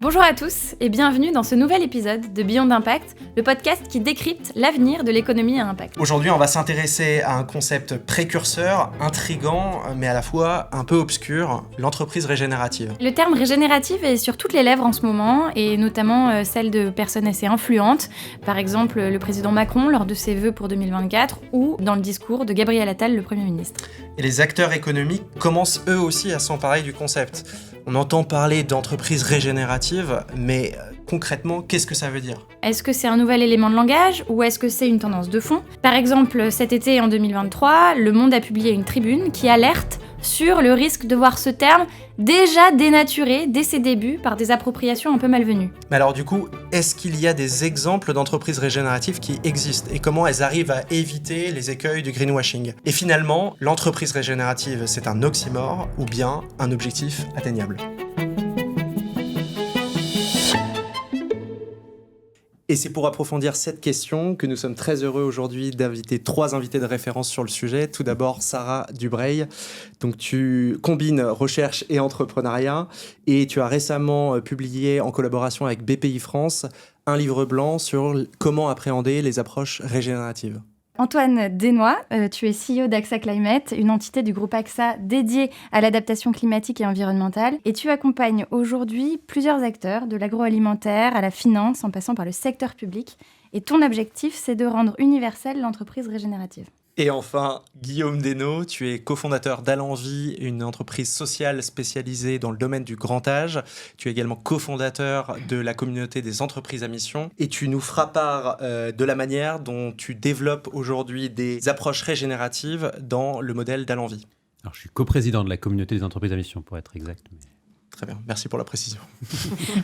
Bonjour à tous et bienvenue dans ce nouvel épisode de Beyond Impact, le podcast qui décrypte l'avenir de l'économie à impact. Aujourd'hui, on va s'intéresser à un concept précurseur, intriguant, mais à la fois un peu obscur, l'entreprise régénérative. Le terme régénérative est sur toutes les lèvres en ce moment, et notamment celle de personnes assez influentes, par exemple le président Macron lors de ses vœux pour 2024 ou dans le discours de Gabriel Attal, le Premier ministre. Et les acteurs économiques commencent eux aussi à s'emparer du concept. On entend parler d'entreprise régénérative, mais concrètement, qu'est-ce que ça veut dire ? Est-ce que c'est un nouvel élément de langage ou est-ce que c'est une tendance de fond ? Par exemple, cet été en 2023, Le Monde a publié une tribune qui alerte sur le risque de voir ce terme déjà dénaturé dès ses débuts par des appropriations un peu malvenues. Mais alors du coup, est-ce qu'il y a des exemples d'entreprises régénératives qui existent et comment elles arrivent à éviter les écueils du greenwashing ? Et finalement, l'entreprise régénérative, c'est un oxymore ou bien un objectif atteignable ? Et c'est pour approfondir cette question que nous sommes très heureux aujourd'hui d'inviter 3 invités de référence sur le sujet. Tout d'abord, Sarah Dubreuil. Donc, tu combines recherche et entrepreneuriat et tu as récemment publié en collaboration avec BPI France un livre blanc sur comment appréhender les approches régénératives. Antoine Desnois, tu es CEO d'AXA Climate, une entité du groupe AXA dédiée à l'adaptation climatique et environnementale. Et tu accompagnes aujourd'hui plusieurs acteurs, de l'agroalimentaire à la finance, en passant par le secteur public. Et ton objectif, c'est de rendre universelle l'entreprise régénérative. Et enfin, Guillaume Desnaux, tu es cofondateur d'Allenvie, une entreprise sociale spécialisée dans le domaine du grand âge. Tu es également cofondateur de la communauté des entreprises à mission. Et tu nous feras part de la manière dont tu développes aujourd'hui des approches régénératives dans le modèle d'Allenvie. Alors, je suis coprésident de la communauté des entreprises à mission, pour être exact. Très bien, merci pour la précision.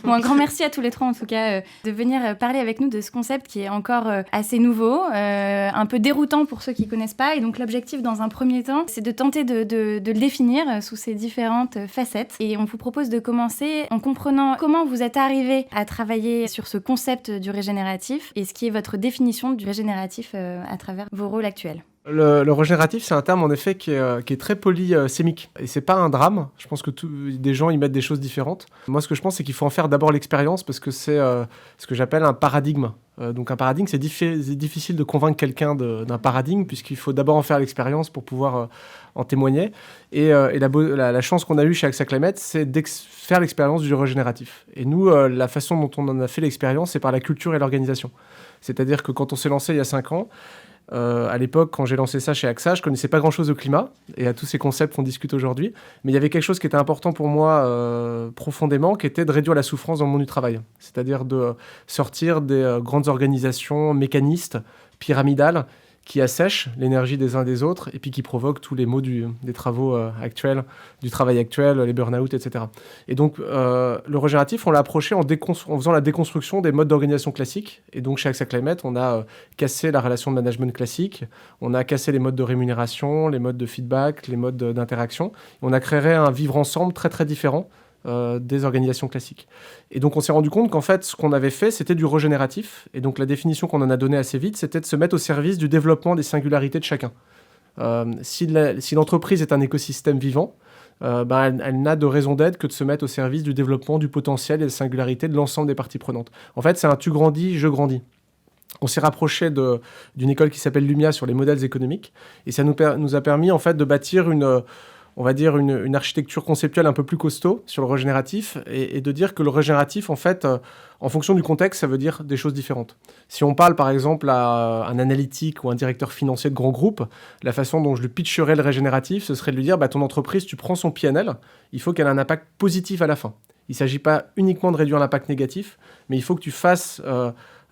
Bon, un grand merci à tous les 3 en tout cas de venir parler avec nous de ce concept qui est encore assez nouveau, un peu déroutant pour ceux qui ne connaissent pas. Et donc l'objectif dans un premier temps, c'est de tenter de le définir sous ses différentes facettes. Et on vous propose de commencer en comprenant comment vous êtes arrivé à travailler sur ce concept du régénératif et ce qui est votre définition du régénératif à travers vos rôles actuels. Le régénératif, c'est un terme en effet qui est très polysémique. Et c'est pas un drame. Je pense que des gens y mettent des choses différentes. Moi, ce que je pense, c'est qu'il faut en faire d'abord l'expérience parce que c'est ce que j'appelle un paradigme. Donc un paradigme, c'est difficile de convaincre quelqu'un d'un paradigme puisqu'il faut d'abord en faire l'expérience pour pouvoir en témoigner. Et la chance qu'on a eue chez AXA Climate, c'est de faire l'expérience du régénératif. Et nous, la façon dont on en a fait l'expérience, c'est par la culture et l'organisation. C'est-à-dire que quand on s'est lancé il y a 5 ans, à l'époque, quand j'ai lancé ça chez AXA, je ne connaissais pas grand-chose au climat et à tous ces concepts qu'on discute aujourd'hui. Mais il y avait quelque chose qui était important pour moi profondément, qui était de réduire la souffrance dans le monde du travail. C'est-à-dire de sortir des grandes organisations mécanistes, pyramidales, qui assèchent l'énergie des uns des autres et puis qui provoquent tous les maux des travaux actuels, du travail actuel, les burn-out, etc. Et donc, le régénératif, on l'a approché en faisant la déconstruction des modes d'organisation classiques. Et donc, chez AXA Climate, on a cassé la relation de management classique, on a cassé les modes de rémunération, les modes de feedback, les modes d'interaction. On a créé un vivre ensemble très, très différent des organisations classiques. Et donc on s'est rendu compte qu'en fait ce qu'on avait fait c'était du régénératif et donc la définition qu'on en a donnée assez vite c'était de se mettre au service du développement des singularités de chacun. Si l'entreprise est un écosystème vivant, elle n'a de raison d'être que de se mettre au service du développement du potentiel et des singularités de l'ensemble des parties prenantes. En fait c'est un tu grandis, je grandis. On s'est rapproché d'une école qui s'appelle Lumia sur les modèles économiques et ça nous a permis en fait de bâtir une architecture conceptuelle un peu plus costaud sur le régénératif et de dire que le régénératif, en fait, en fonction du contexte, ça veut dire des choses différentes. Si on parle, par exemple, à un analytique ou un directeur financier de grand groupe, la façon dont je lui pitcherais le régénératif, ce serait de lui dire ton entreprise, tu prends son PNL, il faut qu'elle ait un impact positif à la fin. Il ne s'agit pas uniquement de réduire l'impact négatif, mais il faut que tu fasses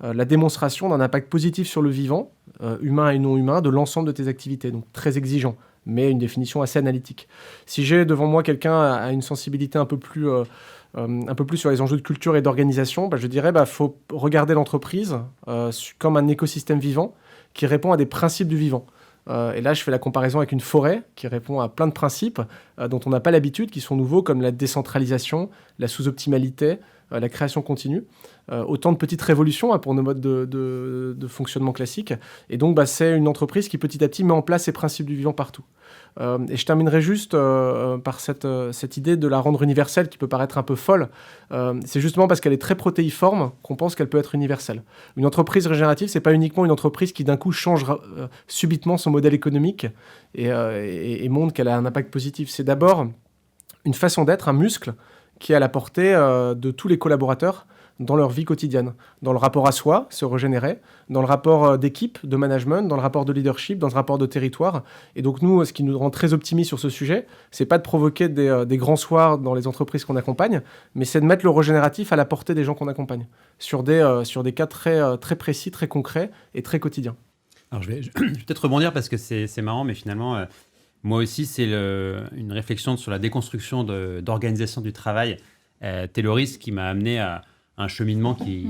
la démonstration d'un impact positif sur le vivant, humain et non humain, de l'ensemble de tes activités. Donc très exigeant, mais une définition assez analytique. Si j'ai devant moi quelqu'un à une sensibilité un peu plus sur les enjeux de culture et d'organisation, je dirais faut regarder l'entreprise comme un écosystème vivant qui répond à des principes du vivant. Et là, je fais la comparaison avec une forêt qui répond à plein de principes dont on n'a pas l'habitude, qui sont nouveaux, comme la décentralisation, la sous-optimalité, la création continue. Autant de petites révolutions pour nos modes de fonctionnement classiques. Et donc, c'est une entreprise qui, petit à petit, met en place ces principes du vivant partout. Et je terminerai juste par cette idée de la rendre universelle qui peut paraître un peu folle. C'est justement parce qu'elle est très protéiforme qu'on pense qu'elle peut être universelle. Une entreprise régénérative, c'est pas uniquement une entreprise qui d'un coup change subitement son modèle économique et montre qu'elle a un impact positif. C'est d'abord une façon d'être, un muscle qui est à la portée de tous les collaborateurs dans leur vie quotidienne, dans le rapport à soi, se régénérer, dans le rapport d'équipe, de management, dans le rapport de leadership, dans le rapport de territoire. Et donc nous, ce qui nous rend très optimistes sur ce sujet, c'est pas de provoquer des grands soirs dans les entreprises qu'on accompagne, mais c'est de mettre le régénératif à la portée des gens qu'on accompagne, sur des cas très, très précis, très concrets et très quotidiens. Alors je vais peut-être rebondir parce que c'est marrant, mais finalement, moi aussi, c'est une réflexion sur la déconstruction d'organisation du travail Tayloris qui m'a amené à un cheminement qui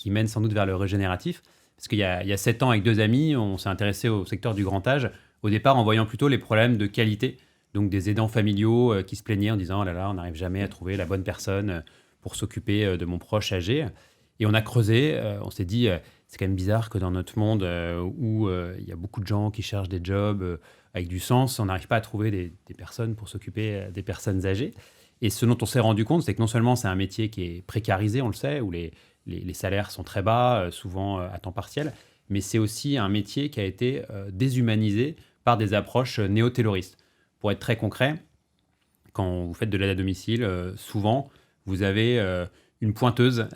mène sans doute vers le régénératif. Parce qu'il y a 7 ans, avec 2 amis, on s'est intéressé au secteur du grand âge, au départ en voyant plutôt les problèmes de qualité, donc des aidants familiaux qui se plaignaient en disant « Oh là là, on n'arrive jamais à trouver la bonne personne pour s'occuper de mon proche âgé ». Et on a creusé, on s'est dit c'est quand même bizarre que dans notre monde où il y a beaucoup de gens qui cherchent des jobs avec du sens, on n'arrive pas à trouver des personnes pour s'occuper des personnes âgées. Et ce dont on s'est rendu compte, c'est que non seulement c'est un métier qui est précarisé, on le sait, où les salaires sont très bas, souvent à temps partiel, mais c'est aussi un métier qui a été déshumanisé par des approches néo-tayloristes. Pour être très concret, quand vous faites de l'aide à domicile, souvent, vous avez une pointeuse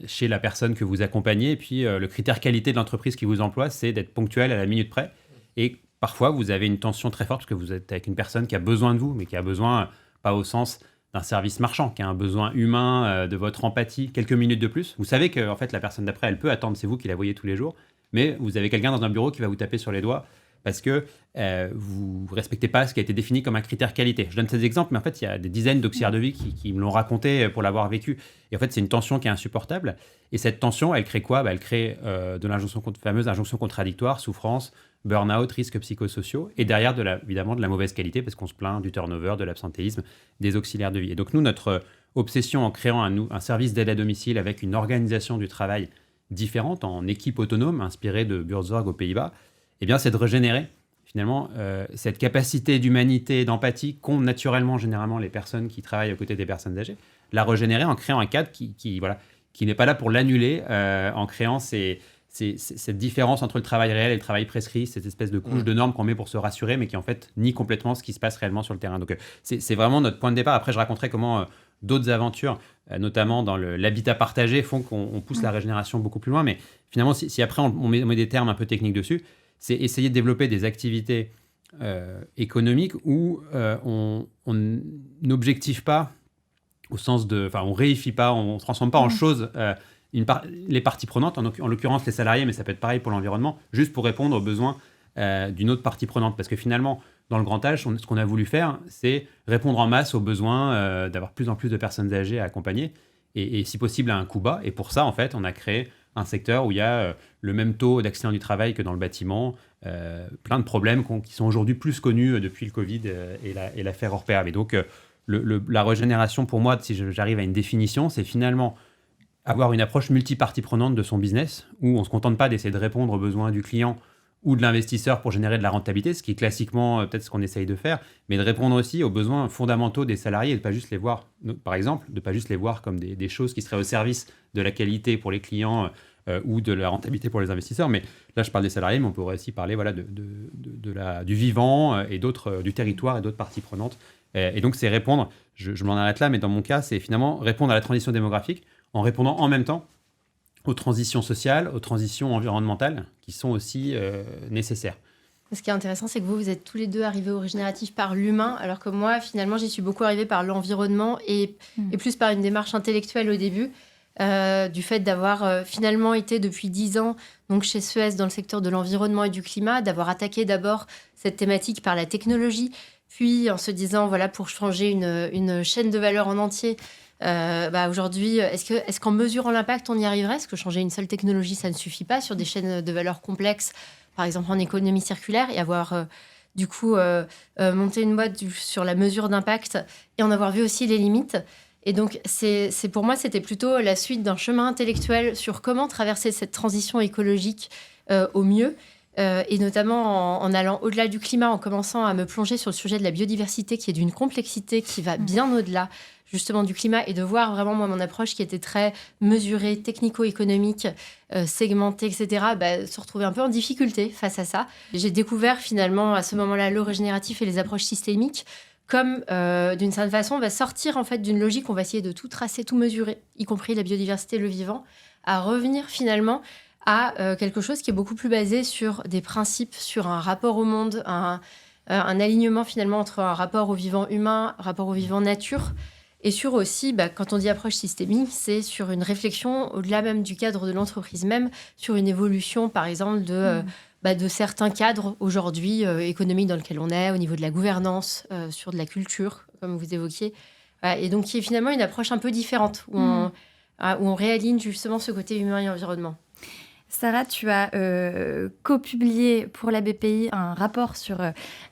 chez la personne que vous accompagnez, et puis le critère qualité de l'entreprise qui vous emploie, c'est d'être ponctuel à la minute près. Et parfois, vous avez une tension très forte, parce que vous êtes avec une personne qui a besoin de vous, mais qui a besoin... pas au sens d'un service marchand, qui a un besoin humain, de votre empathie, quelques minutes de plus. Vous savez que en fait, la personne d'après, elle peut attendre, c'est vous qui la voyez tous les jours, mais vous avez quelqu'un dans un bureau qui va vous taper sur les doigts parce que vous ne respectez pas ce qui a été défini comme un critère qualité. Je donne ces exemples, mais en fait, il y a des dizaines d'auxiliaires de vie qui me l'ont raconté pour l'avoir vécu. Et en fait, c'est une tension qui est insupportable. Et cette tension, elle crée quoi ? Elle crée de fameuse injonction contradictoire, souffrance, burn-out, risques psychosociaux, et derrière, évidemment, de la mauvaise qualité, parce qu'on se plaint du turnover, de l'absentéisme, des auxiliaires de vie. Et donc, nous, notre obsession en créant un service d'aide à domicile avec une organisation du travail différente, en équipe autonome, inspirée de Buurtzorg aux Pays-Bas, eh bien, c'est de régénérer, finalement, cette capacité d'humanité et d'empathie qu'ont naturellement, généralement, les personnes qui travaillent aux côtés des personnes âgées, la régénérer en créant un cadre qui n'est pas là pour l'annuler, en créant cette différence entre le travail réel et le travail prescrit, cette espèce de couche de normes qu'on met pour se rassurer, mais qui en fait nie complètement ce qui se passe réellement sur le terrain. Donc c'est vraiment notre point de départ. Après, je raconterai comment d'autres aventures, notamment dans l'habitat partagé, font qu'on pousse la régénération beaucoup plus loin. Mais finalement, si après on met des termes un peu techniques dessus, c'est essayer de développer des activités économiques où on n'objective pas au sens de... Enfin, on réifie pas, on ne transforme pas en choses... les parties prenantes, en l'occurrence les salariés, mais ça peut être pareil pour l'environnement, juste pour répondre aux besoins d'une autre partie prenante. Parce que finalement, dans le grand âge, ce qu'on a voulu faire, c'est répondre en masse aux besoins d'avoir plus en plus de personnes âgées à accompagner, et si possible à un coût bas. Et pour ça, en fait, on a créé un secteur où il y a le même taux d'accidents du travail que dans le bâtiment, plein de problèmes qui sont aujourd'hui plus connus depuis le Covid et l'affaire Orpea. Et donc, la régénération, pour moi, si j'arrive à une définition, c'est finalement avoir une approche multipartie prenante de son business, où on ne se contente pas d'essayer de répondre aux besoins du client ou de l'investisseur pour générer de la rentabilité, ce qui est classiquement peut-être ce qu'on essaye de faire, mais de répondre aussi aux besoins fondamentaux des salariés et de ne pas juste les voir, par exemple, de ne pas juste les voir comme des choses qui seraient au service de la qualité pour les clients ou de la rentabilité pour les investisseurs. Mais là, je parle des salariés, mais on pourrait aussi parler du vivant et du territoire et d'autres parties prenantes. Et donc, c'est répondre, je m'en arrête là, mais dans mon cas, c'est finalement répondre à la transition démographique en répondant en même temps aux transitions sociales, aux transitions environnementales qui sont aussi nécessaires. Ce qui est intéressant, c'est que vous êtes tous les deux arrivés au régénératif par l'humain, alors que moi, finalement, j'y suis beaucoup arrivée par l'environnement et plus par une démarche intellectuelle au début, du fait d'avoir finalement été depuis 10 ans donc chez Suez dans le secteur de l'environnement et du climat, d'avoir attaqué d'abord cette thématique par la technologie, puis en se disant, voilà, pour changer une chaîne de valeur en entier, aujourd'hui, est-ce qu'en mesurant l'impact, on y arriverait ? Est-ce que changer une seule technologie, ça ne suffit pas sur des chaînes de valeur complexes, par exemple en économie circulaire, et avoir monté une boîte sur la mesure d'impact et en avoir vu aussi les limites. Et donc, pour moi, c'était plutôt la suite d'un chemin intellectuel sur comment traverser cette transition écologique au mieux. Et notamment en allant au-delà du climat, en commençant à me plonger sur le sujet de la biodiversité, qui est d'une complexité qui va bien au-delà justement du climat, et de voir vraiment, moi, mon approche qui était très mesurée, technico-économique, segmentée, etc., se retrouver un peu en difficulté face à ça. J'ai découvert finalement à ce moment-là le régénératif et les approches systémiques comme, d'une certaine façon, on va sortir en fait d'une logique, on va essayer de tout tracer, tout mesurer, y compris la biodiversité, le vivant, à revenir finalement à quelque chose qui est beaucoup plus basé sur des principes, sur un rapport au monde, un alignement finalement entre un rapport au vivant humain, un rapport au vivant nature, et sur aussi, quand on dit approche systémique, c'est sur une réflexion au-delà même du cadre de l'entreprise même, sur une évolution par exemple de certains cadres aujourd'hui économiques dans lesquels on est, au niveau de la gouvernance, sur de la culture, comme vous évoquiez. Et donc qui est finalement une approche un peu différente, où on réaligne justement ce côté humain et environnement. Sarah, tu as co-publié pour la BPI un rapport sur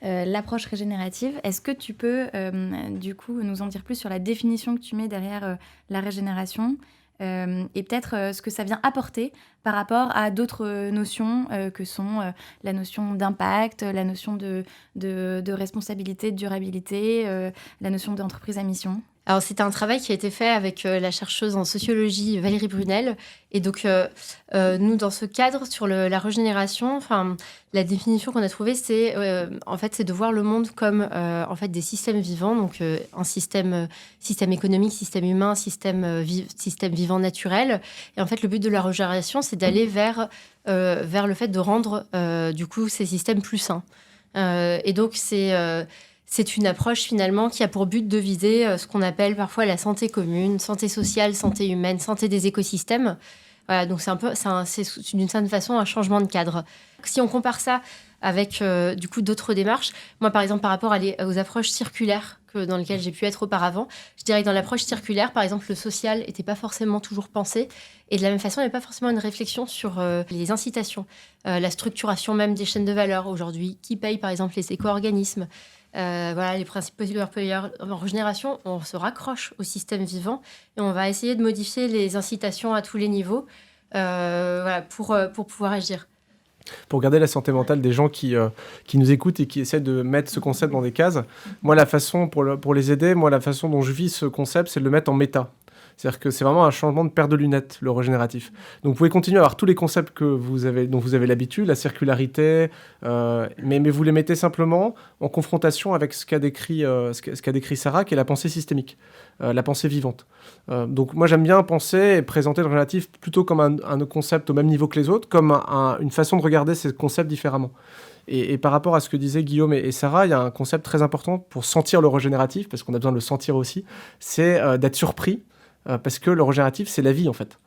l'approche régénérative. Est-ce que tu peux, du coup, nous en dire plus sur la définition que tu mets derrière la régénération et peut-être ce que ça vient apporter par rapport à d'autres notions que sont la notion d'impact, la notion de responsabilité, de durabilité, la notion d'entreprise à mission? Alors, c'était un travail qui a été fait avec la chercheuse en sociologie Valérie Brunel. Et donc, nous, dans ce cadre, sur la régénération, la définition qu'on a trouvée, c'est de voir le monde comme des systèmes vivants. Donc, un système économique, système humain, système vivant naturel. Et en fait, le but de la régénération, c'est d'aller vers le fait de rendre, du coup, ces systèmes plus sains. Et donc, c'est une approche finalement qui a pour but de viser ce qu'on appelle parfois la santé commune, santé sociale, santé humaine, santé des écosystèmes. Voilà, donc c'est d'une certaine façon un changement de cadre. Si on compare ça avec du coup d'autres démarches, moi par exemple par rapport aux approches circulaires dans lesquelles j'ai pu être auparavant, je dirais que dans l'approche circulaire, par exemple, le social n'était pas forcément toujours pensé. Et de la même façon, il n'y avait pas forcément une réflexion sur les incitations, la structuration même des chaînes de valeur aujourd'hui, qui paye par exemple les éco-organismes. Les principaux payeurs en régénération, on se raccroche au système vivant et on va essayer de modifier les incitations à tous les niveaux pour pouvoir agir. Pour garder la santé mentale des gens qui nous écoutent et qui essaient de mettre ce concept dans des cases, moi, la façon, pour les aider, la façon dont je vis ce concept, c'est de le mettre en méta. C'est-à-dire que c'est vraiment un changement de paire de lunettes, le régénératif. Donc vous pouvez continuer à avoir tous les concepts dont vous avez l'habitude, la circularité, mais vous les mettez simplement en confrontation avec ce qu'a décrit Sarah, qui est la pensée systémique, la pensée vivante. Donc moi j'aime bien penser et présenter le régénératif plutôt comme un concept au même niveau que les autres, comme une façon de regarder ces concepts différemment. Et par rapport à ce que disaient Guillaume et Sarah, il y a un concept très important pour sentir le régénératif, parce qu'on a besoin de le sentir aussi, c'est d'être surpris. Parce que le régénératif, c'est la vie, en fait.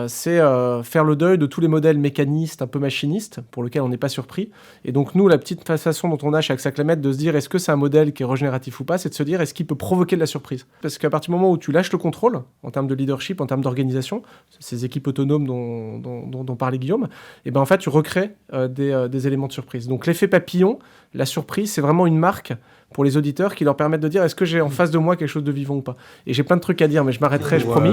C'est faire le deuil de tous les modèles mécanistes, un peu machinistes, pour lesquels on n'est pas surpris. Et donc, nous, la petite façon dont on a chez AXA Climate de se dire est-ce que c'est un modèle qui est régénératif ou pas, c'est de se dire est-ce qu'il peut provoquer de la surprise. Parce qu'à partir du moment où tu lâches le contrôle, en termes de leadership, en termes d'organisation, ces équipes autonomes dont parlait Guillaume, et ben en fait, tu recrées des éléments de surprise. Donc, l'effet papillon, la surprise, c'est vraiment une marque pour les auditeurs qui leur permettent de dire est-ce que j'ai en face de moi quelque chose de vivant ou pas. Et j'ai plein de trucs à dire, mais je m'arrêterai, je promis.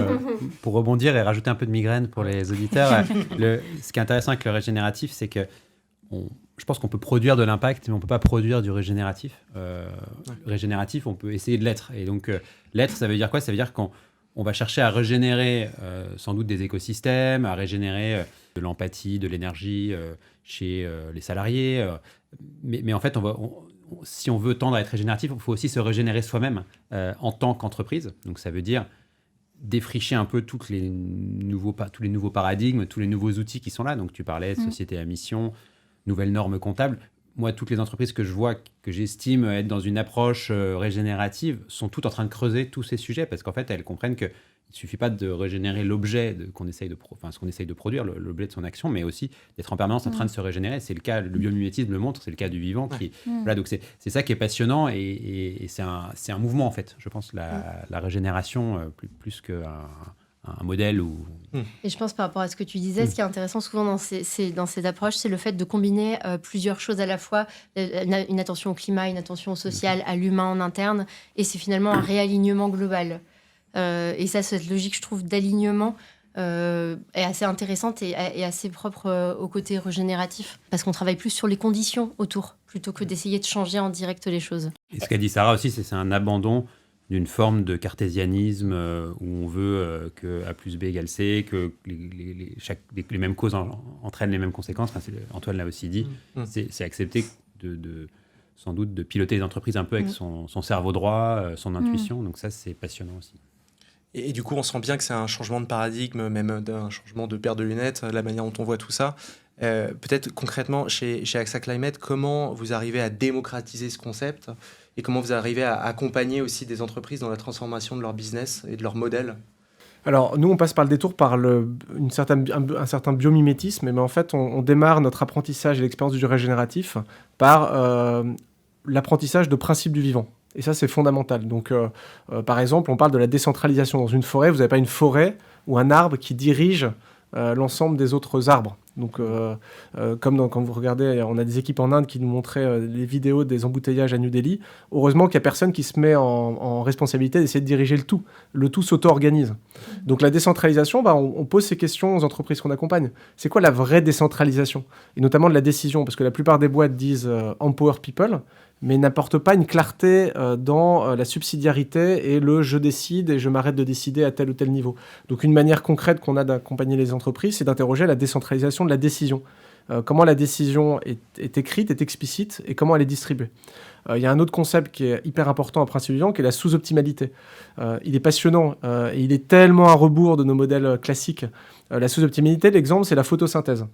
Pour rebondir et rajouter un peu de migraine pour les auditeurs, ce qui est intéressant avec le régénératif, c'est que je pense qu'on peut produire de l'impact, mais on ne peut pas produire du régénératif. Régénératif, on peut essayer de l'être. Et donc, l'être, ça veut dire quoi ? Ça veut dire qu'on va chercher à régénérer sans doute des écosystèmes, à régénérer de l'empathie, de l'énergie chez les salariés. Mais en fait, si on veut tendre à être régénératif, il faut aussi se régénérer soi-même en tant qu'entreprise. Donc ça veut dire défricher un peu tous les nouveaux paradigmes, tous les nouveaux outils qui sont là. Donc tu parlais de société à mission, nouvelles normes comptables. Moi, toutes les entreprises que je vois, que j'estime être dans une approche régénérative, sont toutes en train de creuser tous ces sujets parce qu'en fait, elles comprennent que il ne suffit pas de régénérer l'objet ce qu'on essaye de produire, l'objet de son action, mais aussi d'être en permanence en train de se régénérer. C'est le cas, le biomimétisme le montre, c'est le cas du vivant. Voilà, donc c'est ça qui est passionnant et c'est un mouvement, en fait, je pense, la régénération, plus qu'un modèle. Et je pense par rapport à ce que tu disais, ce qui est intéressant souvent dans ces approches, c'est le fait de combiner plusieurs choses à la fois, une attention au climat, une attention au social, à l'humain en interne, et c'est finalement un réalignement global. Et ça, cette logique, je trouve, d'alignement est assez intéressante et assez propre au côté régénératif, parce qu'on travaille plus sur les conditions autour, plutôt que d'essayer de changer en direct les choses. Et ce qu'a dit Sarah aussi, c'est un abandon d'une forme de cartésianisme où on veut que A plus B égale C, que les mêmes causes entraînent les mêmes conséquences. Enfin, Antoine l'a aussi dit. C'est accepter sans doute de piloter les entreprises un peu avec son cerveau droit, son intuition. Donc ça, c'est passionnant aussi. Et du coup, on sent bien que c'est un changement de paradigme, même d'un changement de paire de lunettes, la manière dont on voit tout ça. Peut-être concrètement, chez AXA Climate, comment vous arrivez à démocratiser ce concept et comment vous arrivez à accompagner aussi des entreprises dans la transformation de leur business et de leur modèle? Alors, nous, on passe par le détour par un certain biomimétisme, mais en fait, on démarre notre apprentissage et l'expérience du régénératif par l'apprentissage de principes du vivant. Et ça, c'est fondamental. Donc, par exemple, on parle de la décentralisation. Dans une forêt, vous n'avez pas une forêt ou un arbre qui dirige l'ensemble des autres arbres. Donc, quand vous regardez, on a des équipes en Inde qui nous montraient les vidéos des embouteillages à New Delhi. Heureusement qu'il n'y a personne qui se met en responsabilité d'essayer de diriger le tout. Le tout s'auto-organise. Donc, la décentralisation, on pose ces questions aux entreprises qu'on accompagne. C'est quoi la vraie décentralisation? Et notamment de la décision, parce que la plupart des boîtes disent « empower people », mais n'apporte pas une clarté dans la subsidiarité et le « je décide et je m'arrête de décider à tel ou tel niveau ». Donc une manière concrète qu'on a d'accompagner les entreprises, c'est d'interroger la décentralisation de la décision. Comment la décision est écrite, est explicite, et comment elle est distribuée. Il y a un autre concept qui est hyper important en principe vivant, qui est la sous-optimalité. Il est passionnant et il est tellement à rebours de nos modèles classiques. La sous-optimalité, l'exemple, c'est la photosynthèse.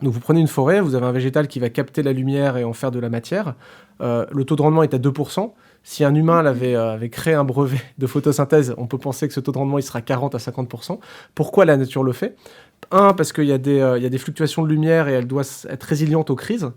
Donc vous prenez une forêt, vous avez un végétal qui va capter la lumière et en faire de la matière. Le taux de rendement est à 2%. Si un humain avait créé un brevet de photosynthèse, on peut penser que ce taux de rendement il sera 40 à 50%. Pourquoi la nature le fait? Parce qu'il y a des fluctuations de lumière et elle doit être résiliente aux crises.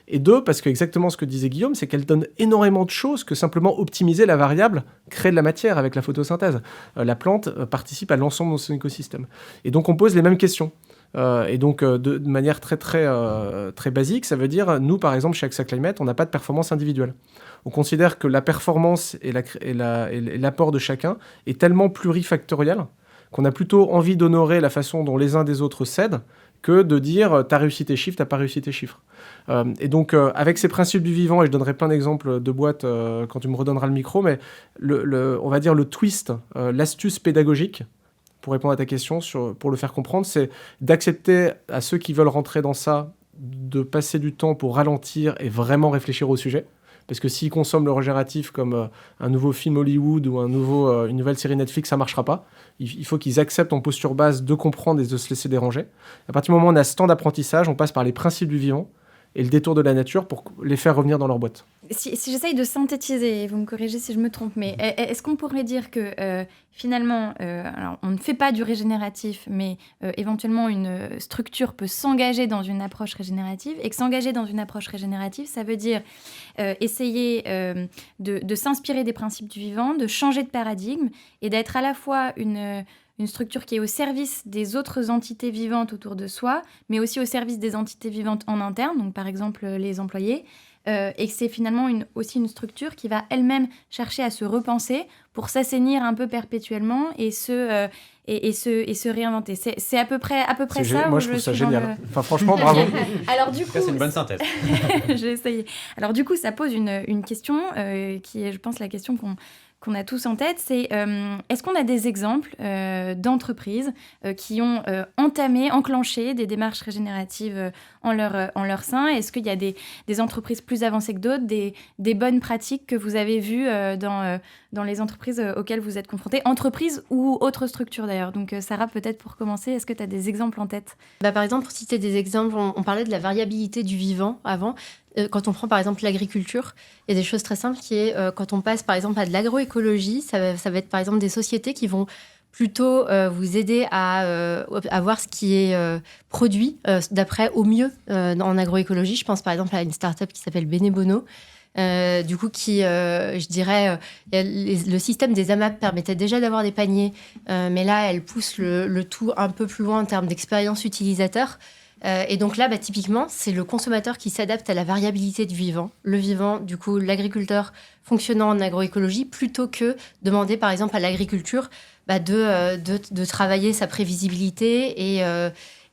Et deux, parce que exactement ce que disait Guillaume, c'est qu'elle donne énormément de choses que simplement optimiser la variable, créer de la matière avec la photosynthèse. La plante participe à l'ensemble de son écosystème. Et donc on pose les mêmes questions. Et donc, de manière très basique, ça veut dire, nous, par exemple, chez AXA Climate, on n'a pas de performance individuelle. On considère que la performance et l'apport de chacun est tellement plurifactoriel qu'on a plutôt envie d'honorer la façon dont les uns des autres s'aident que de dire « t'as réussi tes chiffres, t'as pas réussi tes chiffres ». Et donc, avec ces principes du vivant, et je donnerai plein d'exemples de boîtes quand tu me redonneras le micro, mais on va dire le twist, l'astuce pédagogique, pour répondre à ta question, pour le faire comprendre, c'est d'accepter à ceux qui veulent rentrer dans ça, de passer du temps pour ralentir et vraiment réfléchir au sujet. Parce que s'ils consomment le régénératif comme un nouveau film Hollywood ou une nouvelle série Netflix, ça ne marchera pas. Il faut qu'ils acceptent en posture basse de comprendre et de se laisser déranger. À partir du moment où on a ce temps d'apprentissage, on passe par les principes du vivant et le détour de la nature pour les faire revenir dans leur boîte. Si j'essaye de synthétiser, vous me corrigez si je me trompe, mais est-ce qu'on pourrait dire que finalement, alors on ne fait pas du régénératif, mais éventuellement une structure peut s'engager dans une approche régénérative, et que s'engager dans une approche régénérative, ça veut dire essayer de s'inspirer des principes du vivant, de changer de paradigme, et d'être à la fois une structure qui est au service des autres entités vivantes autour de soi, mais aussi au service des entités vivantes en interne, donc par exemple les employés, et que c'est finalement aussi une structure qui va elle-même chercher à se repenser pour s'assainir un peu perpétuellement et se réinventer. C'est à peu près ça. Moi, je trouve ça génial. Enfin, franchement, bravo. Alors, du coup, c'est une bonne synthèse. J'ai essayé. Alors, du coup, ça pose une question qui est, je pense, la question qu'on a tous en tête, c'est est-ce qu'on a des exemples d'entreprises qui ont enclenché des démarches régénératives en leur sein? Est-ce qu'il y a des entreprises plus avancées que d'autres, des bonnes pratiques que vous avez vues dans les entreprises auxquelles vous êtes confrontés, entreprises ou autres structures d'ailleurs? Donc Sarah, peut-être pour commencer, est-ce que tu as des exemples en tête? Par exemple, pour citer des exemples, on parlait de la variabilité du vivant avant. Quand on prend par exemple l'agriculture, il y a des choses très simples qui est quand on passe par exemple à de l'agroécologie, ça va être par exemple des sociétés qui vont plutôt vous aider à voir ce qui est produit d'après au mieux en agroécologie. Je pense par exemple à une start-up qui s'appelle Benebono. Du coup, je dirais, le système des AMAP permettait déjà d'avoir des paniers, mais là, elle pousse le tout un peu plus loin en termes d'expérience utilisateur. Et donc là, typiquement, c'est le consommateur qui s'adapte à la variabilité du vivant. Le vivant, du coup, l'agriculteur fonctionnant en agroécologie, plutôt que demander, par exemple, à l'agriculture de travailler sa prévisibilité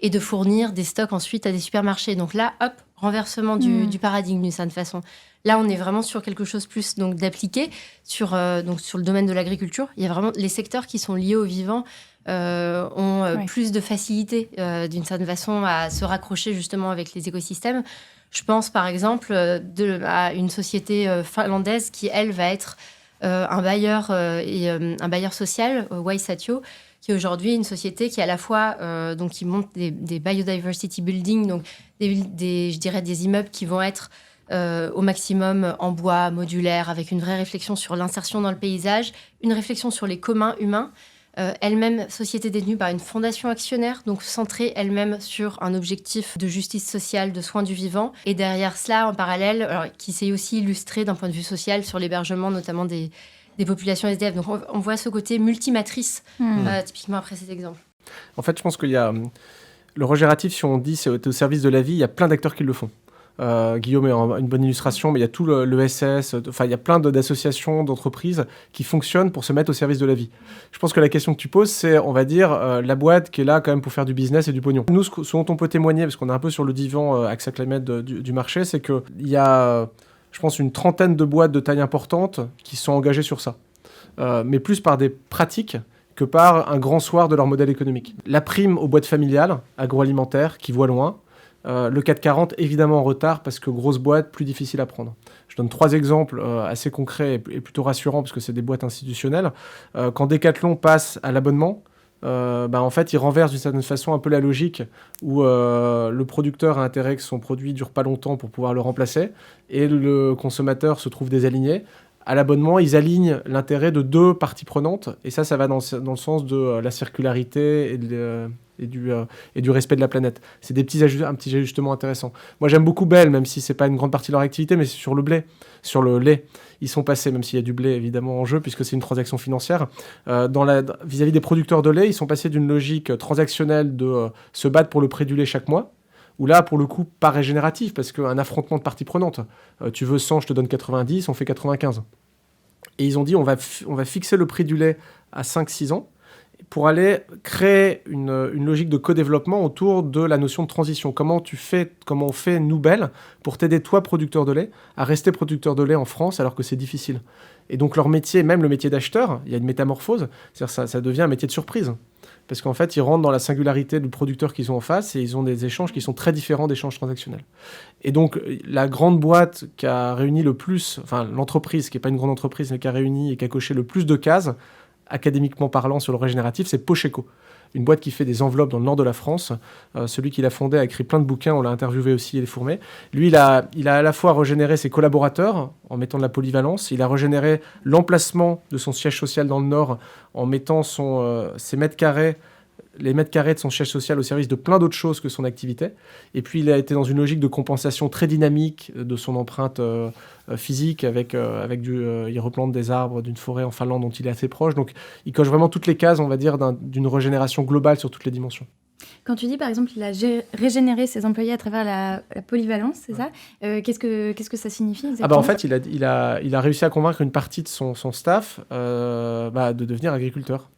et de fournir des stocks ensuite à des supermarchés. Donc là, hop, renversement du paradigme d'une certaine façon. Là, on est vraiment sur quelque chose plus donc, d'appliqué sur le domaine de l'agriculture. Il y a vraiment les secteurs qui sont liés au vivant ont plus de facilité d'une certaine façon à se raccrocher justement avec les écosystèmes. Je pense par exemple à une société finlandaise qui, elle, va être un bailleur un bailleur social, Waisatio, qui est aujourd'hui une société qui à la fois donc qui monte des biodiversity building, donc je dirais des immeubles qui vont être au maximum en bois, modulaire, avec une vraie réflexion sur l'insertion dans le paysage, une réflexion sur les communs humains. Elle-même société détenue par une fondation actionnaire, donc centrée elle-même sur un objectif de justice sociale, de soins du vivant. Et derrière cela, en parallèle, alors, qui s'est aussi illustré d'un point de vue social sur l'hébergement, notamment des populations SDF. Donc on voit ce côté multimatrice, typiquement après cet exemple. En fait, je pense qu'il y a le régénératif, si on dit c'est au service de la vie, il y a plein d'acteurs qui le font. Guillaume est une bonne illustration, mais il y a tout le SS, il y a plein d'associations, d'entreprises qui fonctionnent pour se mettre au service de la vie. Je pense que la question que tu poses, c'est, on va dire, la boîte qui est là quand même pour faire du business et du pognon. Nous, ce dont on peut témoigner, parce qu'on est un peu sur le divan AXA Climate du marché, c'est qu'il y a, je pense, une trentaine de boîtes de taille importante qui sont engagées sur ça. Mais plus par des pratiques que par un grand soir de leur modèle économique. La prime aux boîtes familiales, agroalimentaires, qui voient loin. Le 440, évidemment en retard, parce que grosse boîte, plus difficile à prendre. Je donne 3 exemples assez concrets et plutôt rassurants, parce que c'est des boîtes institutionnelles. Quand Decathlon passe à l'abonnement, en fait, il renverse d'une certaine façon un peu la logique où le producteur a intérêt que son produit dure pas longtemps pour pouvoir le remplacer, et le consommateur se trouve désaligné. À l'abonnement, ils alignent l'intérêt de 2 parties prenantes, et ça va dans le sens de la circularité et du respect de la planète. C'est un petit ajustement intéressant. Moi, j'aime beaucoup Bell, même si c'est pas une grande partie de leur activité, mais c'est sur le lait. Ils sont passés, même s'il y a du blé évidemment en jeu, puisque c'est une transaction financière, vis-à-vis des producteurs de lait, ils sont passés d'une logique transactionnelle de se battre pour le prix du lait chaque mois, ou là, pour le coup, pas régénératif, parce qu'un affrontement de parties prenantes. Tu veux 100, je te donne 90, on fait 95. Et ils ont dit, on va fixer le prix du lait à 5-6 ans, pour aller créer une logique de co-développement autour de la notion de transition. Comment on fait, nous, Bell, pour t'aider, toi, producteur de lait, à rester producteur de lait en France, alors que c'est difficile. Et donc, leur métier, même le métier d'acheteur, il y a une métamorphose, c'est-à-dire ça devient un métier de surprise. Parce qu'en fait, ils rentrent dans la singularité du producteur qu'ils ont en face et ils ont des échanges qui sont très différents d'échanges transactionnels. Et donc, la grande boîte qui a réuni le plus, enfin, l'entreprise, qui n'est pas une grande entreprise, mais qui a réuni et qui a coché le plus de cases, académiquement parlant sur le régénératif, c'est Pocheco, une boîte qui fait des enveloppes dans le nord de la France. Celui qui l'a fondé a écrit plein de bouquins, on l'a interviewé aussi, il est fourmé. Lui, il a à la fois régénéré ses collaborateurs en mettant de la polyvalence, il a régénéré l'emplacement de son siège social dans le nord en mettant les mètres carrés de son siège social au service de plein d'autres choses que son activité. Et puis, il a été dans une logique de compensation très dynamique de son empreinte physique il replante des arbres d'une forêt en Finlande dont il est assez proche. Donc, il coche vraiment toutes les cases, on va dire, d'une régénération globale sur toutes les dimensions. Quand tu dis, par exemple, il a régénéré ses employés à travers la polyvalence, c'est ça qu'est-ce que ça signifie exactement ? En fait, il a réussi à convaincre une partie de son staff de devenir agriculteur.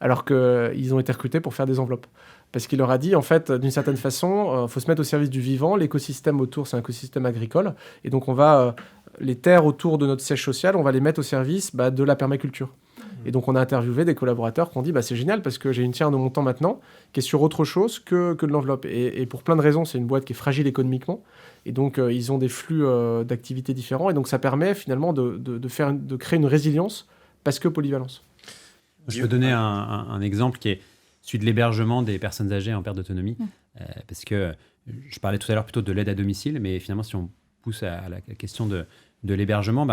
Alors qu'ils ont été recrutés pour faire des enveloppes. Parce qu'il leur a dit, en fait, d'une certaine façon, faut se mettre au service du vivant. L'écosystème autour, c'est un écosystème agricole. Et donc, on va les terres autour de notre siège social, on va les mettre au service de la permaculture. Et donc, on a interviewé des collaborateurs qui ont dit, c'est génial parce que j'ai une tiers de mon temps maintenant qui est sur autre chose que de l'enveloppe. Et pour plein de raisons, c'est une boîte qui est fragile économiquement. Et donc, ils ont des flux d'activités différents. Et donc, ça permet finalement de créer une résilience parce que polyvalence. Je peux donner un exemple qui est celui de l'hébergement des personnes âgées en perte d'autonomie. Parce que je parlais tout à l'heure plutôt de l'aide à domicile, mais finalement, si on pousse à la question de l'hébergement,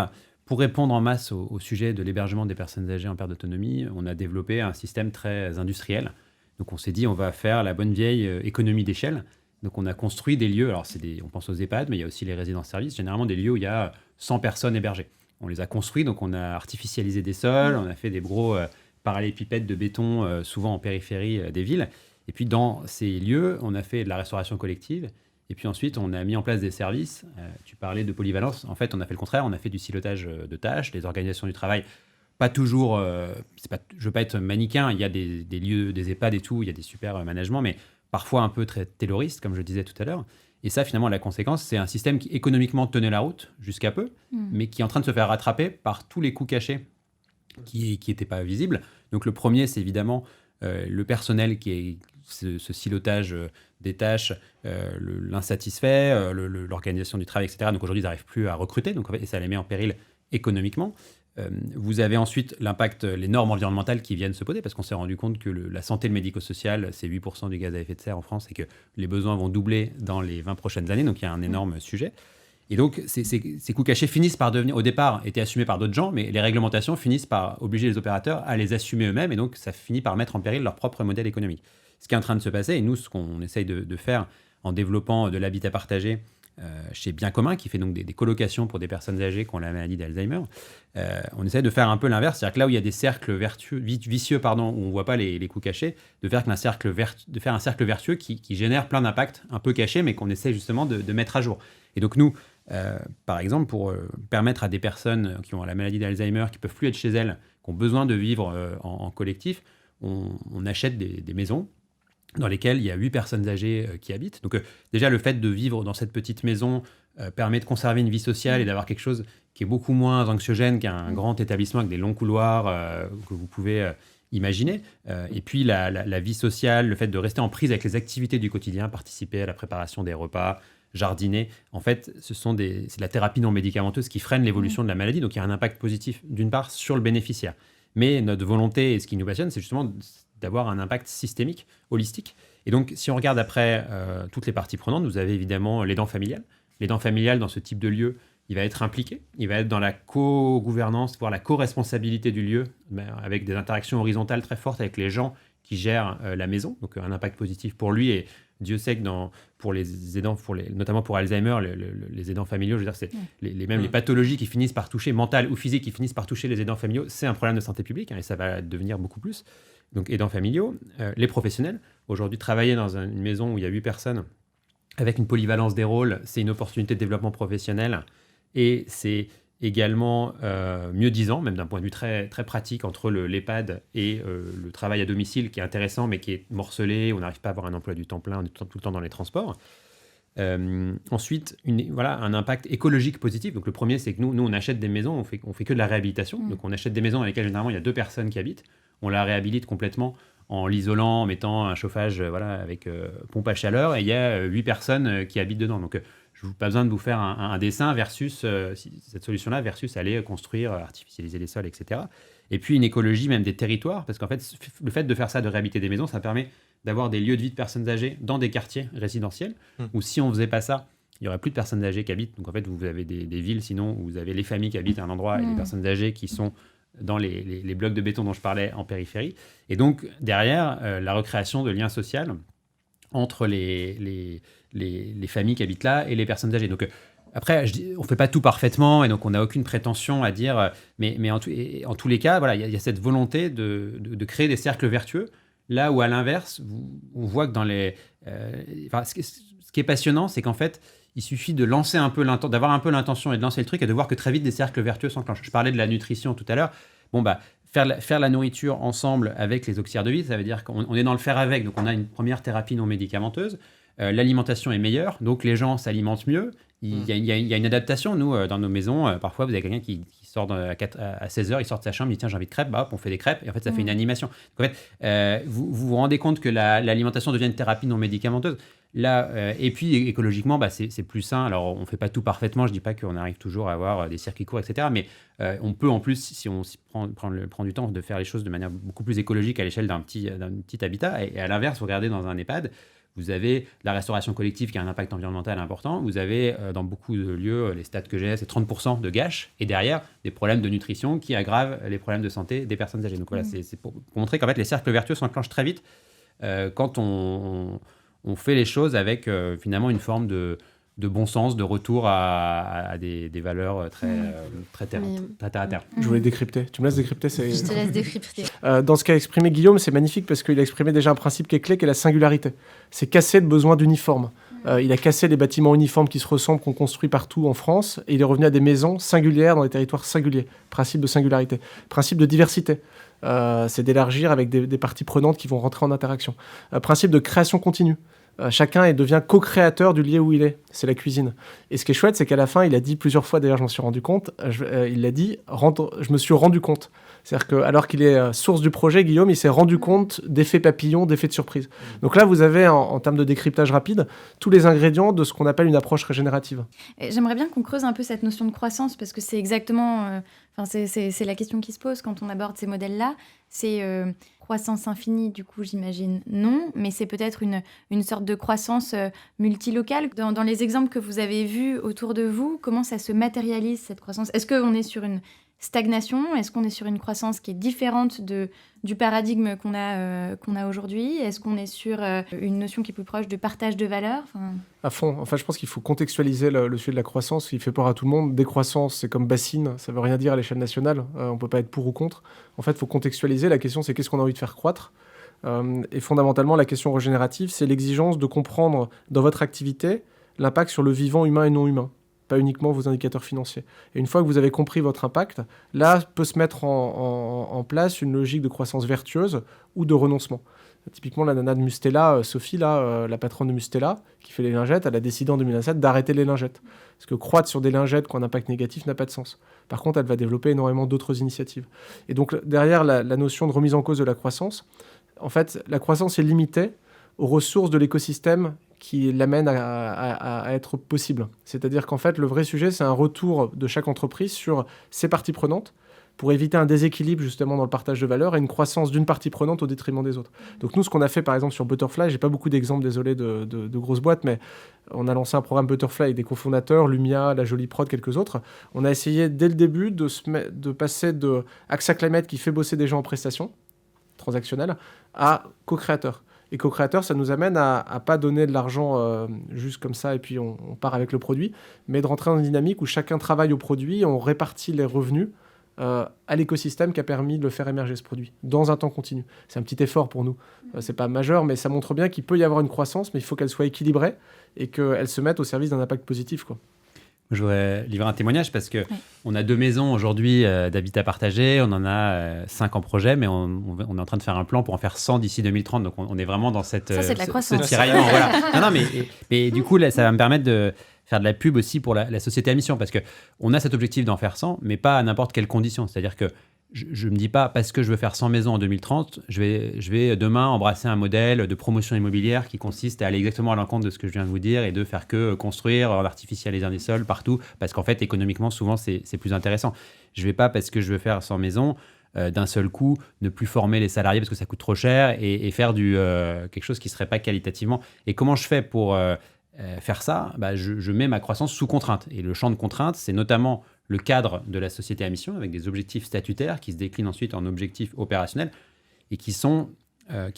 pour répondre en masse au sujet de l'hébergement des personnes âgées en perte d'autonomie, on a développé un système très industriel. Donc on s'est dit, on va faire la bonne vieille économie d'échelle. Donc on a construit des lieux, alors on pense aux EHPAD, mais il y a aussi les résidences-services, généralement des lieux où il y a 100 personnes hébergées. On les a construits, donc on a artificialisé des sols, on a fait des gros parallélépipèdes de béton, souvent en périphérie des villes. Et puis dans ces lieux, on a fait de la restauration collective. Et puis ensuite, on a mis en place des services. Tu parlais de polyvalence. En fait, on a fait le contraire. On a fait du silotage de tâches, des organisations du travail. Pas toujours, je ne veux pas être manichéen. Il y a des lieux, des EHPAD et tout. Il y a des super managements, mais parfois un peu très tayloristes, comme je disais tout à l'heure. Et ça, finalement, la conséquence, c'est un système qui économiquement tenait la route jusqu'à peu, mais qui est en train de se faire rattraper par tous les coûts cachés qui n'étaient pas visibles. Donc le premier, c'est évidemment le personnel qui est ce silotage des tâches, l'insatisfait, l'organisation du travail, etc. Donc aujourd'hui, ils n'arrivent plus à recruter, donc, et ça les met en péril économiquement. Vous avez ensuite l'impact, les normes environnementales qui viennent se poser, parce qu'on s'est rendu compte que la santé, le médico-social, c'est 8% du gaz à effet de serre en France et que les besoins vont doubler dans les 20 prochaines années, donc il y a un énorme sujet. Et donc, ces coûts cachés finissent par devenir, au départ, étaient assumés par d'autres gens, mais les réglementations finissent par obliger les opérateurs à les assumer eux-mêmes, et donc ça finit par mettre en péril leur propre modèle économique. Ce qui est en train de se passer, et nous, ce qu'on essaye de faire en développant de l'habitat partagé chez Bien Commun, qui fait donc des colocations pour des personnes âgées qui ont la maladie d'Alzheimer, on essaie de faire un peu l'inverse, c'est-à-dire que là où il y a des cercles vicieux, où on ne voit pas les coûts cachés, de faire un cercle vertueux qui génère plein d'impacts un peu cachés, mais qu'on essaie justement de mettre à jour. Et donc nous, par exemple, pour permettre à des personnes qui ont la maladie d'Alzheimer, qui ne peuvent plus être chez elles, qui ont besoin de vivre en collectif, on achète des maisons dans lesquelles il y a 8 personnes âgées qui habitent. Donc déjà, le fait de vivre dans cette petite maison permet de conserver une vie sociale et d'avoir quelque chose qui est beaucoup moins anxiogène qu'un grand établissement avec des longs couloirs que vous pouvez imaginer. Et puis la vie sociale, le fait de rester en prise avec les activités du quotidien, participer à la préparation des repas, jardiner, en fait, c'est de la thérapie non médicamenteuse qui freine l'évolution de la maladie. Donc il y a un impact positif, d'une part, sur le bénéficiaire. Mais notre volonté, et ce qui nous passionne, c'est justement d'avoir un impact systémique, holistique. Et donc, si on regarde après toutes les parties prenantes, vous avez évidemment l'aidant familial. L'aidant familial, dans ce type de lieu, il va être impliqué, il va être dans la co-gouvernance, voire la co-responsabilité du lieu, avec des interactions horizontales très fortes avec les gens qui gèrent la maison, donc un impact positif pour lui. Et Dieu sait que pour les aidants, notamment pour Alzheimer, les aidants familiaux, je veux dire, c'est les pathologies qui finissent par toucher, mentales ou physiques, qui finissent par toucher les aidants familiaux, c'est un problème de santé publique, et ça va devenir beaucoup plus. Donc aidants familiaux, les professionnels. Aujourd'hui, travailler dans une maison où il y a 8 personnes, avec une polyvalence des rôles, c'est une opportunité de développement professionnel, et c'est également mieux-disant, même d'un point de vue très, très pratique, entre l'EHPAD et le travail à domicile, qui est intéressant, mais qui est morcelé, on n'arrive pas à avoir un emploi du temps plein, on est tout le temps dans les transports. Ensuite, un impact écologique positif. Donc le premier, c'est que nous on achète des maisons, on fait que de la réhabilitation. Donc on achète des maisons dans lesquelles généralement il y a 2 personnes qui habitent. On la réhabilite complètement en l'isolant, en mettant un chauffage avec pompe à chaleur, et il y a 8 personnes qui habitent dedans. Donc je n'ai pas besoin de vous faire un dessin versus cette solution-là, versus aller construire, artificialiser les sols, etc. Et puis une écologie même des territoires, parce qu'en fait, le fait de faire ça, de réhabiliter des maisons, ça permet d'avoir des lieux de vie de personnes âgées dans des quartiers résidentiels, où si on ne faisait pas ça, il n'y aurait plus de personnes âgées qui habitent. Donc en fait, vous avez des villes, sinon, où vous avez les familles qui habitent à un endroit et les personnes âgées qui sont dans les blocs de béton dont je parlais en périphérie. Et donc, derrière, la recréation de liens sociaux entre les familles qui habitent là et les personnes âgées. Donc, après, on ne fait pas tout parfaitement, et donc on n'a aucune prétention à dire... Mais en tous les cas, voilà, il y a cette volonté de créer des cercles vertueux, là où, à l'inverse, on voit que dans ce qui est passionnant, c'est qu'en fait, il suffit d'avoir un peu l'intention et de lancer le truc, et de voir que très vite des cercles vertueux s'enclenchent. Je parlais de la nutrition tout à l'heure. Faire la nourriture ensemble avec les auxiliaires de vie, ça veut dire qu'on est dans le faire avec. Donc on a une première thérapie non médicamenteuse. L'alimentation est meilleure, donc les gens s'alimentent mieux. Il y a une adaptation. Nous, dans nos maisons, parfois, vous avez quelqu'un qui sort à 16h, il sort de sa chambre, il dit tiens, j'ai envie de crêpes, hop, on fait des crêpes, et en fait, ça fait une animation. Donc, en fait, vous rendez compte que l'alimentation devient une thérapie non médicamenteuse. Là, et puis, écologiquement, c'est plus sain. Alors, on ne fait pas tout parfaitement, je ne dis pas qu'on arrive toujours à avoir des circuits courts, etc. Mais on peut, en plus, si on prend du temps, de faire les choses de manière beaucoup plus écologique à l'échelle d'un petit habitat. Et à l'inverse, vous regardez dans un EHPAD, vous avez la restauration collective qui a un impact environnemental important. Vous avez, dans beaucoup de lieux, les stats que j'ai, c'est 30% de gâches. Et derrière, des problèmes de nutrition qui aggravent les problèmes de santé des personnes âgées. Donc voilà, c'est pour montrer qu'en fait, les cercles vertueux s'enclenchent très vite quand on fait les choses avec finalement une forme de de bon sens, de retour à des valeurs très terre à terre. Je voulais décrypter. Tu me laisses décrypter Je te laisse décrypter. Dans ce qu'a exprimé Guillaume, c'est magnifique parce qu'il a exprimé déjà un principe qui est clé, qui est la singularité. C'est casser le besoin d'uniforme. Il a cassé les bâtiments uniformes qui se ressemblent, qu'on construit partout en France, et il est revenu à des maisons singulières dans des territoires singuliers. Principe de singularité. Principe de diversité. C'est d'élargir avec des parties prenantes qui vont rentrer en interaction. Principe de création continue. Chacun devient co-créateur du lieu où il est. C'est la cuisine. Et ce qui est chouette, c'est qu'à la fin, il a dit plusieurs fois, d'ailleurs je m'en suis rendu compte, il a dit, je me suis rendu compte. C'est-à-dire qu'alors qu'il est source du projet, Guillaume, il s'est rendu compte d'effets papillons, d'effets de surprise. Donc là, vous avez, en termes de décryptage rapide, tous les ingrédients de ce qu'on appelle une approche régénérative. J'aimerais bien qu'on creuse un peu cette notion de croissance, parce que c'est exactement... c'est la question qui se pose quand on aborde ces modèles-là. C'est croissance infinie, du coup, j'imagine, non, mais c'est peut-être une sorte de croissance multilocale. Dans les exemples que vous avez vus autour de vous, comment ça se matérialise, cette croissance ? Est-ce qu'on est sur une stagnation ? Est-ce qu'on est sur une croissance qui est différente du paradigme qu'on a aujourd'hui ? Est-ce qu'on est sur une notion qui est plus proche de partage de valeur ? À fond. Enfin, je pense qu'il faut contextualiser le sujet de la croissance. Il fait peur à tout le monde. Décroissance, c'est comme bassine. Ça ne veut rien dire à l'échelle nationale. On ne peut pas être pour ou contre. En fait, il faut contextualiser. La question, c'est qu'est-ce qu'on a envie de faire croître ? Et fondamentalement, la question régénérative, c'est l'exigence de comprendre dans votre activité l'impact sur le vivant humain et non humain. Pas uniquement vos indicateurs financiers. Et une fois que vous avez compris votre impact, là peut se mettre en place une logique de croissance vertueuse ou de renoncement. Typiquement, la nana de Mustela, Sophie, la patronne de Mustela, qui fait les lingettes, elle a décidé en 2007 d'arrêter les lingettes. Parce que croître sur des lingettes qui ont un impact négatif n'a pas de sens. Par contre, elle va développer énormément d'autres initiatives. Et donc, derrière la notion de remise en cause de la croissance, en fait, la croissance est limitée aux ressources de l'écosystème qui l'amène à être possible. C'est-à-dire qu'en fait, le vrai sujet, c'est un retour de chaque entreprise sur ses parties prenantes pour éviter un déséquilibre justement dans le partage de valeur et une croissance d'une partie prenante au détriment des autres. Donc nous, ce qu'on a fait par exemple sur Butterfly, j'ai pas beaucoup d'exemples, désolé, de grosses boîtes, mais on a lancé un programme Butterfly avec des cofondateurs, Lumia, La Jolie Prod, quelques autres. On a essayé dès le début de passer de AXA Climate qui fait bosser des gens en prestation transactionnelle à co-créateur. Et co-créateur, ça nous amène à pas donner de l'argent juste comme ça et puis on part avec le produit, mais de rentrer dans une dynamique où chacun travaille au produit, on répartit les revenus à l'écosystème qui a permis de le faire émerger ce produit, dans un temps continu. C'est un petit effort pour nous. C'est pas majeur, mais ça montre bien qu'il peut y avoir une croissance, mais il faut qu'elle soit équilibrée et qu'elle se mette au service d'un impact positif, quoi. Je voudrais livrer un témoignage parce qu'on a 2 maisons aujourd'hui d'habitat partagé, on en a 5 en projet, mais on est en train de faire un plan pour en faire 100 d'ici 2030. Donc on est vraiment dans cette, ça, c'est de la croissance. ce tiraillement. Voilà. Non, mais du coup, là, ça va me permettre de faire de la pub aussi pour la société à mission parce qu'on a cet objectif d'en faire 100, mais pas à n'importe quelle condition. C'est-à-dire que je ne me dis pas parce que je veux faire 100 maisons en 2030, je vais demain embrasser un modèle de promotion immobilière qui consiste à aller exactement à l'encontre de ce que je viens de vous dire et de faire que construire en artificialisant des sols partout parce qu'en fait, économiquement, souvent, c'est plus intéressant. Je ne vais pas parce que je veux faire 100 maisons d'un seul coup, ne plus former les salariés parce que ça coûte trop cher et faire quelque chose qui ne serait pas qualitativement. Et comment je fais pour faire ça ? Je mets ma croissance sous contrainte. Et le champ de contrainte, c'est notamment le cadre de la société à mission avec des objectifs statutaires qui se déclinent ensuite en objectifs opérationnels et qui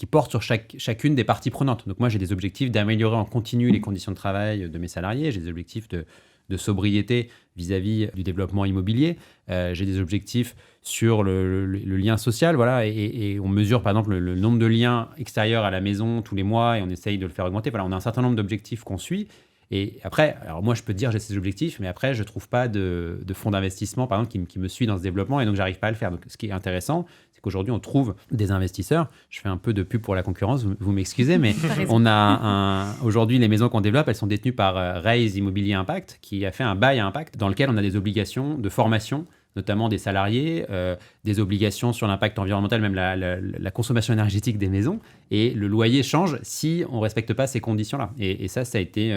portent sur chacune des parties prenantes. Donc moi, j'ai des objectifs d'améliorer en continu les conditions de travail de mes salariés, j'ai des objectifs de sobriété vis-à-vis du développement immobilier, j'ai des objectifs sur le lien social, voilà, et on mesure par exemple le nombre de liens extérieurs à la maison tous les mois et on essaye de le faire augmenter. Voilà, on a un certain nombre d'objectifs qu'on suit. Et après, alors moi, je peux te dire j'ai ces objectifs, mais après, je ne trouve pas de fonds d'investissement, par exemple, qui me suit dans ce développement, et donc, je n'arrive pas à le faire. Donc, ce qui est intéressant, c'est qu'aujourd'hui, on trouve des investisseurs. Je fais un peu de pub pour la concurrence, vous m'excusez, mais on a aujourd'hui, les maisons qu'on développe, elles sont détenues par Raise Immobilier Impact, qui a fait un bail à impact, dans lequel on a des obligations de formation, notamment des salariés, des obligations sur l'impact environnemental, même la consommation énergétique des maisons. Et le loyer change si on ne respecte pas ces conditions-là. Et ça a été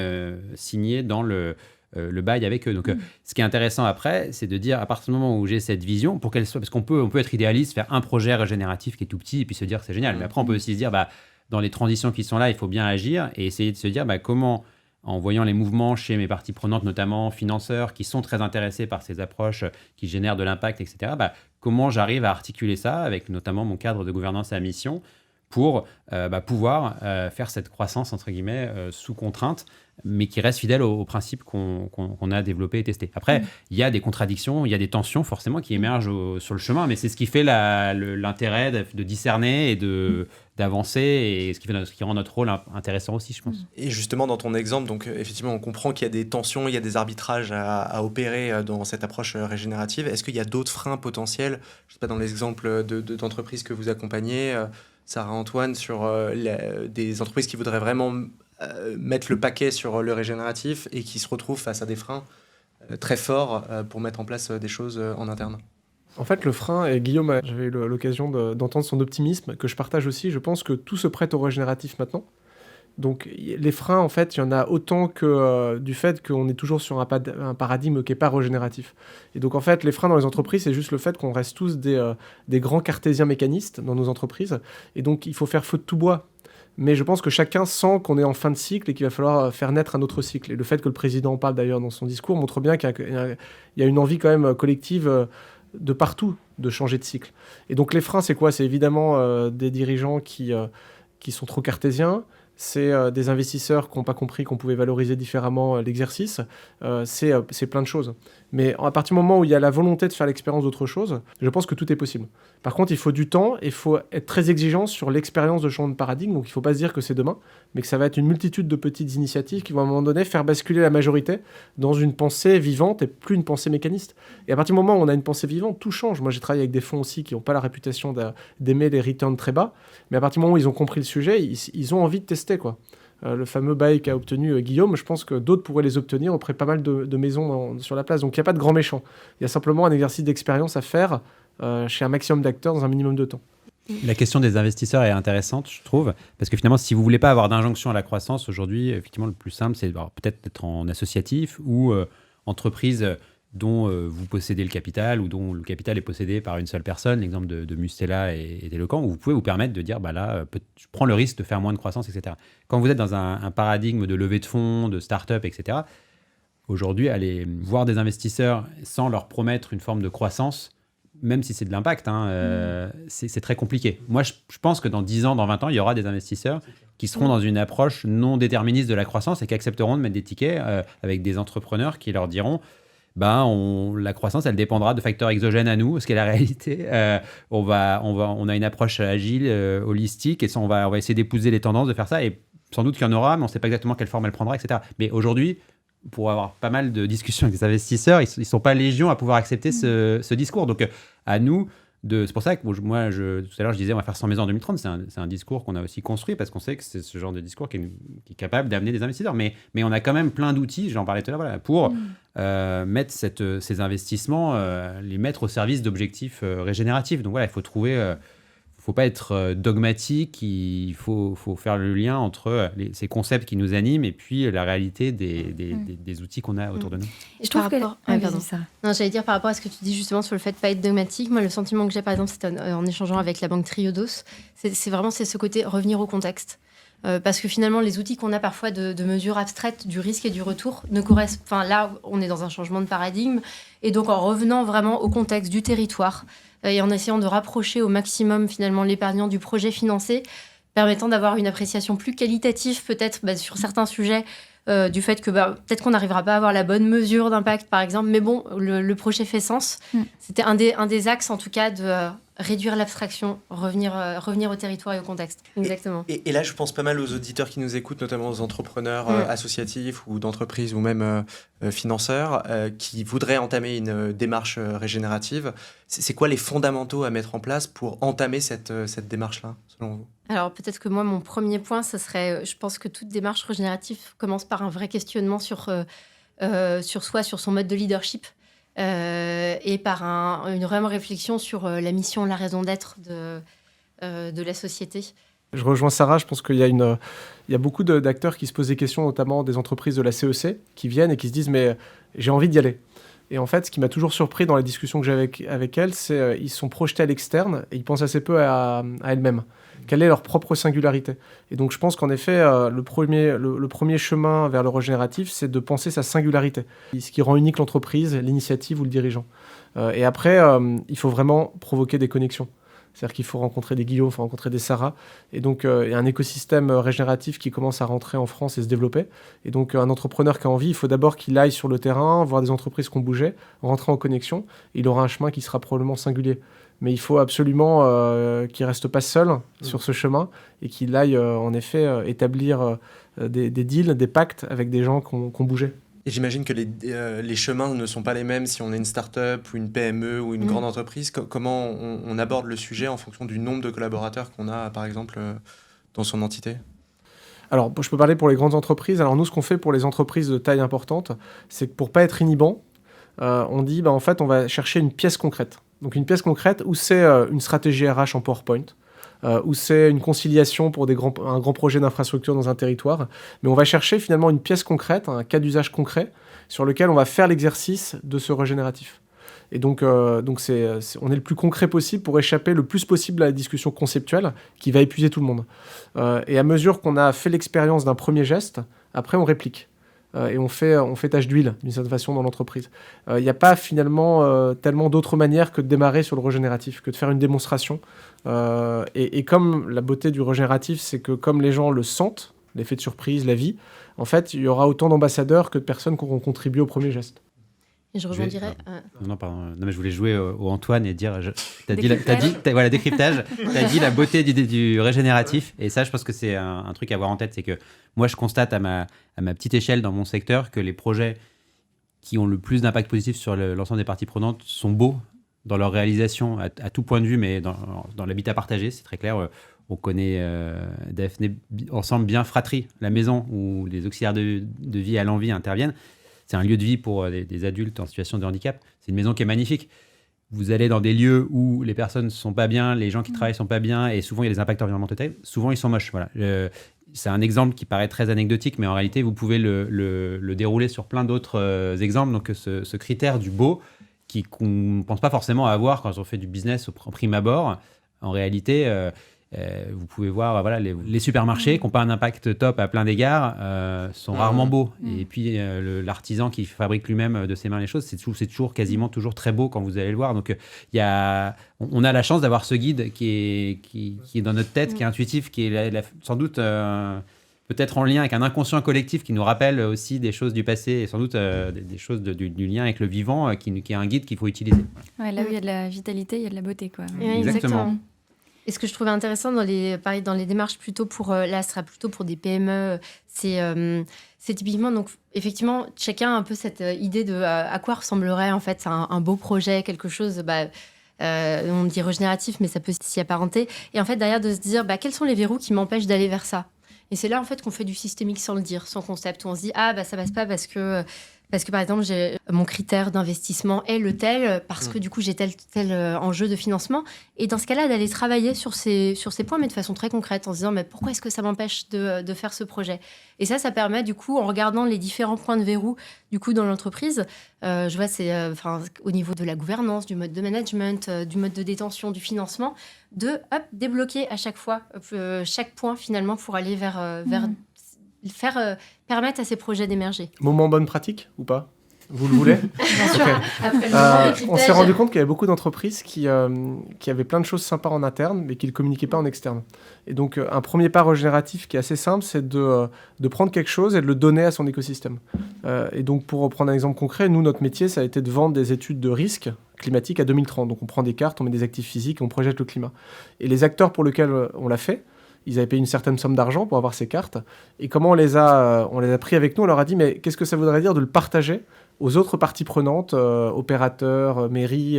signé dans le bail avec eux. Donc, ce qui est intéressant après, c'est de dire, à partir du moment où j'ai cette vision, pour qu'elle soit... Parce qu'on peut être idéaliste, faire un projet régénératif qui est tout petit, et puis se dire que c'est génial. Mais après, on peut aussi se dire, dans les transitions qui sont là, il faut bien agir, et essayer de se dire comment... en voyant les mouvements chez mes parties prenantes, notamment financeurs, qui sont très intéressés par ces approches qui génèrent de l'impact, etc., comment j'arrive à articuler ça avec notamment mon cadre de gouvernance à mission pour pouvoir faire cette croissance, entre guillemets, sous contrainte, mais qui reste fidèle aux principes qu'on a développés et testés. Après, il y a des contradictions, il y a des tensions forcément qui émergent sur le chemin, mais c'est ce qui fait l'intérêt de discerner et d'avancer, et ce qui rend notre rôle intéressant aussi, je pense. Et justement, dans ton exemple, donc, effectivement, on comprend qu'il y a des tensions, il y a des arbitrages à opérer dans cette approche régénérative. Est-ce qu'il y a d'autres freins potentiels, je ne sais pas, dans les exemples d'entreprises que vous accompagnez, Sarah, Antoine, sur des entreprises qui voudraient vraiment mettre le paquet sur le régénératif et qui se retrouvent face à des freins très forts pour mettre en place des choses en interne? En fait, le frein, et Guillaume, j'avais eu l'occasion d'entendre son optimisme, que je partage aussi. Je pense que tout se prête au régénératif maintenant. Donc, les freins, en fait, il y en a autant que du fait qu'on est toujours sur un paradigme qui n'est pas régénératif. Et donc, en fait, les freins dans les entreprises, c'est juste le fait qu'on reste tous des grands cartésiens mécanistes dans nos entreprises. Et donc, il faut faire feu de tout bois. Mais je pense que chacun sent qu'on est en fin de cycle et qu'il va falloir faire naître un autre cycle. Et le fait que le président en parle d'ailleurs dans son discours montre bien qu'il y a une envie quand même collective de partout de changer de cycle. Et donc les freins, c'est quoi? C'est évidemment des dirigeants qui sont trop cartésiens, c'est des investisseurs qui n'ont pas compris qu'on pouvait valoriser différemment l'exercice, c'est plein de choses. Mais à partir du moment où il y a la volonté de faire l'expérience d'autre chose, je pense que tout est possible. Par contre, il faut du temps et il faut être très exigeant sur l'expérience de changement de paradigme, donc il ne faut pas se dire que c'est demain, mais que ça va être une multitude de petites initiatives qui vont à un moment donné faire basculer la majorité dans une pensée vivante et plus une pensée mécaniste. Et à partir du moment où on a une pensée vivante, tout change. Moi, j'ai travaillé avec des fonds aussi qui n'ont pas la réputation d'aimer les returns très bas, mais à partir du moment où ils ont compris le sujet, ils ont envie de tester, quoi. Le fameux bail qu'a obtenu Guillaume, je pense que d'autres pourraient les obtenir auprès de pas mal de maisons sur la place. Donc il n'y a pas de grand méchant. Il y a simplement un exercice d'expérience à faire chez un maximum d'acteurs dans un minimum de temps. La question des investisseurs est intéressante, je trouve, parce que finalement, si vous ne voulez pas avoir d'injonction à la croissance, aujourd'hui, effectivement, le plus simple, c'est peut-être d'être en associatif ou entreprise dont vous possédez le capital ou dont le capital est possédé par une seule personne. L'exemple de Mustela est éloquent, où vous pouvez vous permettre de dire, je prends le risque de faire moins de croissance, etc. Quand vous êtes dans un paradigme de levée de fonds, de start-up, etc., aujourd'hui, aller voir des investisseurs sans leur promettre une forme de croissance, même si c'est de l'impact, c'est très compliqué. Moi, je pense que dans 10 ans, dans 20 ans, il y aura des investisseurs qui seront dans une approche non déterministe de la croissance et qui accepteront de mettre des tickets avec des entrepreneurs qui leur diront la croissance, elle dépendra de facteurs exogènes à nous, ce qui est la réalité. On a une approche agile, holistique, et ça, on va essayer d'épouser les tendances, de faire ça. Et sans doute qu'il y en aura, mais on ne sait pas exactement quelle forme elle prendra, etc. Mais aujourd'hui, pour avoir pas mal de discussions avec des investisseurs, ils ne sont pas légion à pouvoir accepter ce discours. Donc, à nous, c'est pour ça que tout à l'heure, je disais on va faire 100 maisons en 2030. C'est un discours qu'on a aussi construit parce qu'on sait que c'est ce genre de discours qui est capable d'amener des investisseurs. Mais on a quand même plein d'outils, j'en parlais tout à l'heure, pour mettre ces investissements, les mettre au service d'objectifs régénératifs. Donc voilà, il faut trouver... Il ne faut pas être dogmatique, il faut faire le lien entre ces concepts qui nous animent et puis la réalité des outils qu'on a autour de nous. Je trouve que... Non, j'allais dire par rapport à ce que tu dis justement sur le fait de ne pas être dogmatique. Moi, le sentiment que j'ai, par exemple, c'était en échangeant avec la banque Triodos, c'est ce côté revenir au contexte. Parce que finalement, les outils qu'on a parfois de mesures abstraites du risque et du retour ne correspondent... Enfin, là, on est dans un changement de paradigme. Et donc, en revenant vraiment au contexte du territoire et en essayant de rapprocher au maximum, finalement, l'épargnant du projet financé, permettant d'avoir une appréciation plus qualitative, peut-être, sur certains sujets, du fait que peut-être qu'on n'arrivera pas à avoir la bonne mesure d'impact, par exemple. Mais bon, le projet fait sens. C'était un des axes, en tout cas, de... réduire l'abstraction, revenir au territoire et au contexte. Exactement. Et là, je pense pas mal aux auditeurs qui nous écoutent, notamment aux entrepreneurs associatifs ou d'entreprises ou même financeurs qui voudraient entamer une démarche régénérative. C'est quoi les fondamentaux à mettre en place pour entamer cette démarche-là, selon vous? Alors, peut-être que moi, mon premier point, ce serait, je pense que toute démarche régénérative commence par un vrai questionnement sur soi, sur son mode de leadership. Et par une vraie réflexion sur la mission, la raison d'être de la société. Je rejoins Sarah, je pense qu'il y a beaucoup d'acteurs qui se posent des questions, notamment des entreprises de la CEC, qui viennent et qui se disent « mais j'ai envie d'y aller ». Et en fait, ce qui m'a toujours surpris dans les discussions que j'ai avec elles, c'est qu'ils sont projetés à l'externe et ils pensent assez peu à elles-mêmes. Quelle est leur propre singularité? Et donc, je pense qu'en effet, le premier chemin vers le régénératif, c'est de penser sa singularité, ce qui rend unique l'entreprise, l'initiative ou le dirigeant. Et après, il faut vraiment provoquer des connexions. C'est-à-dire qu'il faut rencontrer des Guillaume, il faut rencontrer des Sarah. Et donc, il y a un écosystème régénératif qui commence à rentrer en France et se développer. Et donc, un entrepreneur qui a envie, il faut d'abord qu'il aille sur le terrain, voir des entreprises qui ont bougé, rentrer en connexion. Il aura un chemin qui sera probablement singulier. Mais il faut absolument qu'il ne reste pas seul sur ce chemin et qu'il aille, en effet, établir des deals, des pactes avec des gens qui ont bougé. Et j'imagine que les chemins ne sont pas les mêmes si on est une start-up ou une PME ou une grande entreprise. Comment on aborde le sujet en fonction du nombre de collaborateurs qu'on a, par exemple, dans son entité ? Alors, je peux parler pour les grandes entreprises. Alors, nous, ce qu'on fait pour les entreprises de taille importante, c'est que pour ne pas être inhibant, on dit, en fait, on va chercher une pièce concrète. Donc, une pièce concrète où c'est une stratégie RH en PowerPoint, où c'est une conciliation pour un grand projet d'infrastructure dans un territoire. Mais on va chercher finalement une pièce concrète, un cas d'usage concret, sur lequel on va faire l'exercice de ce régénératif. Et donc on est le plus concret possible pour échapper le plus possible à la discussion conceptuelle qui va épuiser tout le monde. Et à mesure qu'on a fait l'expérience d'un premier geste, après on réplique. Et on fait tâche d'huile, d'une certaine façon, dans l'entreprise. Il n'y a pas finalement tellement d'autres manières que de démarrer sur le régénératif, que de faire une démonstration. Et comme la beauté du régénératif, c'est que comme les gens le sentent, l'effet de surprise, la vie, en fait, il y aura autant d'ambassadeurs que de personnes qui auront contribué au premier geste. Et je rebondirais. Non, pardon. Non, mais je voulais jouer au Antoine et dire. Voilà, décryptage. Tu as dit la beauté du régénératif. Et ça, je pense que c'est un truc à avoir en tête. C'est que moi, je constate à ma petite échelle dans mon secteur que les projets qui ont le plus d'impact positif sur l'ensemble des parties prenantes sont beaux dans leur réalisation à tout point de vue, mais dans l'habitat partagé, c'est très clair. On connaît Daphné ensemble bien Fratrie, la maison où les auxiliaires de vie à l'envie interviennent. C'est un lieu de vie pour des adultes en situation de handicap. C'est une maison qui est magnifique. Vous allez dans des lieux où les personnes ne sont pas bien, les gens qui travaillent ne sont pas bien, et souvent il y a des impacts environnementaux terribles. Souvent ils sont moches. Voilà. C'est un exemple qui paraît très anecdotique, mais en réalité vous pouvez le dérouler sur plein d'autres exemples. Donc ce critère du beau, qu'on ne pense pas forcément avoir quand on fait du business au prime abord, en réalité... vous pouvez voir les supermarchés qui n'ont pas un impact top à plein d'égards sont rarement beaux. Et puis l'artisan qui fabrique lui-même de ses mains les choses, c'est toujours quasiment toujours très beau quand vous allez le voir. Donc on a la chance d'avoir ce guide qui est dans notre tête, qui est intuitif, qui est sans doute peut-être en lien avec un inconscient collectif qui nous rappelle aussi des choses du passé et sans doute des choses du lien avec le vivant, qui est un guide qu'il faut utiliser. Ouais, là où il y a de la vitalité, il y a de la beauté, quoi. Exactement. Et ce que je trouvais intéressant dans les démarches plutôt pour là, ce sera plutôt pour des PME, c'est typiquement, donc effectivement, chacun a un peu cette idée de à quoi ressemblerait en fait un beau projet, quelque chose, on dit régénératif, mais ça peut s'y apparenter. Et en fait, derrière, de se dire, quels sont les verrous qui m'empêchent d'aller vers ça ? Et c'est là en fait qu'on fait du systémique sans le dire, sans concept, où on se dit, ça passe pas parce que par exemple, mon critère d'investissement est le tel, parce que du coup, j'ai tel enjeu de financement. Et dans ce cas-là, d'aller travailler sur ces points, mais de façon très concrète, en se disant, mais pourquoi est-ce que ça m'empêche de faire ce projet ? Et ça permet, du coup, en regardant les différents points de verrou, du coup, dans l'entreprise, je vois, c'est au niveau de la gouvernance, du mode de management, du mode de détention, du financement, de débloquer à chaque fois chaque point, finalement, pour aller vers permettre à ces projets d'émerger. Moment bonne pratique ou pas ? Vous le voulez ? Bien sûr. Après, on s'est rendu compte qu'il y avait beaucoup d'entreprises qui avaient plein de choses sympas en interne, mais qui ne le communiquaient pas en externe. Et donc, un premier pas régénératif qui est assez simple, c'est de prendre quelque chose et de le donner à son écosystème. Et donc, pour prendre un exemple concret, nous, notre métier, ça a été de vendre des études de risque climatique à 2030. Donc, on prend des cartes, on met des actifs physiques et on projette le climat. Et les acteurs pour lesquels on l'a fait, ils avaient payé une certaine somme d'argent pour avoir ces cartes. Et comment on les a pris avec nous ? On leur a dit, mais qu'est-ce que ça voudrait dire de le partager aux autres parties prenantes, opérateurs, mairies,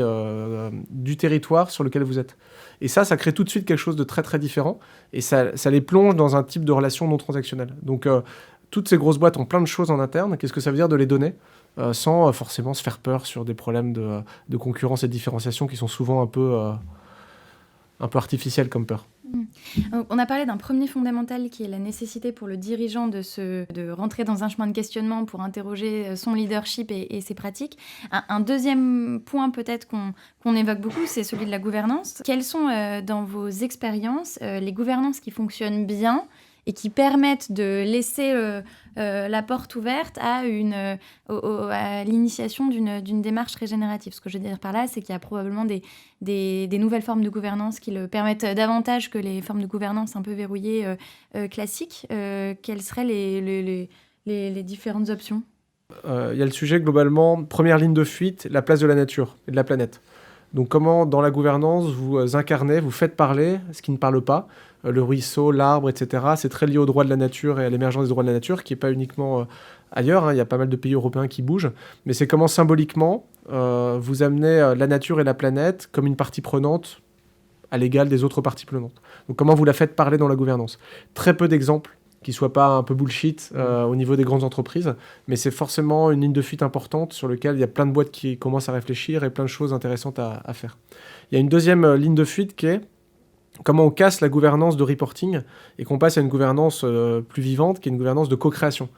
du territoire sur lequel vous êtes. Et ça crée tout de suite quelque chose de très, très différent. Et ça les plonge dans un type de relation non transactionnelle. Donc, toutes ces grosses boîtes ont plein de choses en interne. Qu'est-ce que ça veut dire de les donner sans forcément se faire peur sur des problèmes de concurrence et de différenciation qui sont souvent un peu artificiels comme peur. On a parlé d'un premier fondamental qui est la nécessité pour le dirigeant de rentrer dans un chemin de questionnement pour interroger son leadership et ses pratiques. Un deuxième point peut-être qu'on évoque beaucoup, c'est celui de la gouvernance. Quelles sont dans vos expériences les gouvernances qui fonctionnent bien et qui permettent de laisser la porte ouverte à l'initiation d'une démarche régénérative. Ce que je veux dire par là, c'est qu'il y a probablement des nouvelles formes de gouvernance qui le permettent davantage que les formes de gouvernance un peu verrouillées classiques. Quelles seraient les différentes options ? Il y a le sujet globalement, première ligne de fuite, la place de la nature et de la planète. Donc comment dans la gouvernance vous incarnez, vous faites parler ce qui ne parle pas, le ruisseau, l'arbre, etc. C'est très lié aux droits de la nature et à l'émergence des droits de la nature, qui n'est pas uniquement ailleurs, hein. Il y a pas mal de pays européens qui bougent, mais c'est comment symboliquement vous amenez la nature et la planète comme une partie prenante à l'égal des autres parties prenantes. Donc comment vous la faites parler dans la gouvernance. Très peu d'exemples qui ne soient pas un peu bullshit au niveau des grandes entreprises, mais c'est forcément une ligne de fuite importante sur laquelle il y a plein de boîtes qui commencent à réfléchir et plein de choses intéressantes à faire. Il y a une deuxième ligne de fuite qui est comment on casse la gouvernance de reporting et qu'on passe à une gouvernance plus vivante, qui est une gouvernance de co-création.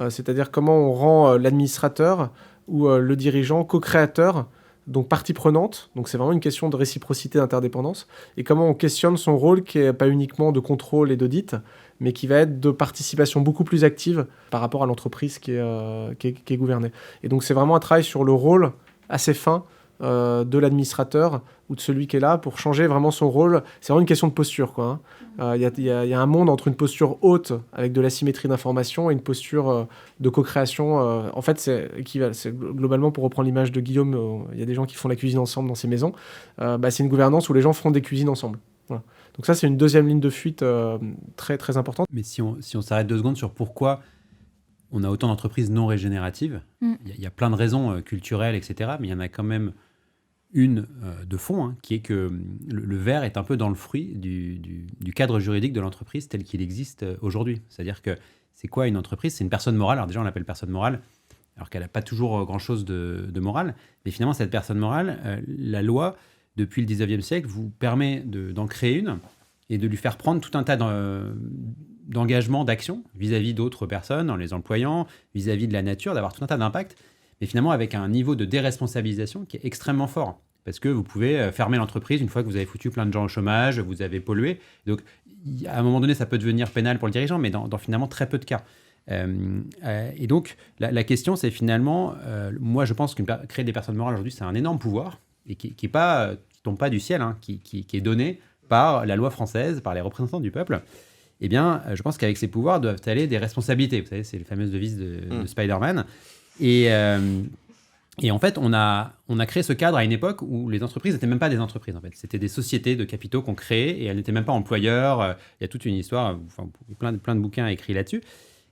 C'est-à-dire comment on rend l'administrateur ou le dirigeant co-créateur, donc partie prenante, donc c'est vraiment une question de réciprocité d'interdépendance, et comment on questionne son rôle qui n'est pas uniquement de contrôle et d'audit, mais qui va être de participation beaucoup plus active par rapport à l'entreprise qui est gouvernée. Et donc c'est vraiment un travail sur le rôle assez fin de l'administrateur ou de celui qui est là pour changer vraiment son rôle. C'est vraiment une question de posture, quoi, hein. Y a un monde entre une posture haute avec de l'asymétrie d'information et une posture de co-création. En fait, c'est globalement, pour reprendre l'image de Guillaume, il y a des gens qui font la cuisine ensemble dans ces maisons. C'est une gouvernance où les gens font des cuisines ensemble. Voilà. Donc ça, c'est une deuxième ligne de fuite très, très importante. Mais si on s'arrête 2 secondes sur pourquoi on a autant d'entreprises non régénératives, il y a plein de raisons culturelles, etc., mais il y en a quand même une de fond, hein, qui est que le verre est un peu dans le fruit du cadre juridique de l'entreprise tel qu'il existe aujourd'hui. C'est-à-dire que c'est quoi une entreprise ? C'est une personne morale. Alors déjà, on l'appelle personne morale, alors qu'elle n'a pas toujours grand-chose de morale. Mais finalement, cette personne morale, la loi, depuis le 19e siècle, vous permet d'en créer une et de lui faire prendre tout un tas d'engagements, d'actions vis-à-vis d'autres personnes, en les employant, vis-à-vis de la nature, d'avoir tout un tas d'impacts, mais finalement avec un niveau de déresponsabilisation qui est extrêmement fort. Parce que vous pouvez fermer l'entreprise une fois que vous avez foutu plein de gens au chômage, vous avez pollué. Donc, à un moment donné, ça peut devenir pénal pour le dirigeant, mais dans finalement très peu de cas. Et donc, la question, c'est finalement, moi, je pense que créer des personnes morales aujourd'hui, c'est un énorme pouvoir et qui tombe pas du ciel, hein, qui est donné par la loi française, par les représentants du peuple. Eh bien, je pense qu'avec ces pouvoirs doivent aller des responsabilités. Vous savez, c'est les fameuses devises de Spider-Man. Et en fait, on a créé ce cadre à une époque où les entreprises n'étaient même pas des entreprises. En fait. C'était des sociétés de capitaux qu'on créait et elles n'étaient même pas employeurs. Il y a toute une histoire, plein de bouquins écrits là-dessus.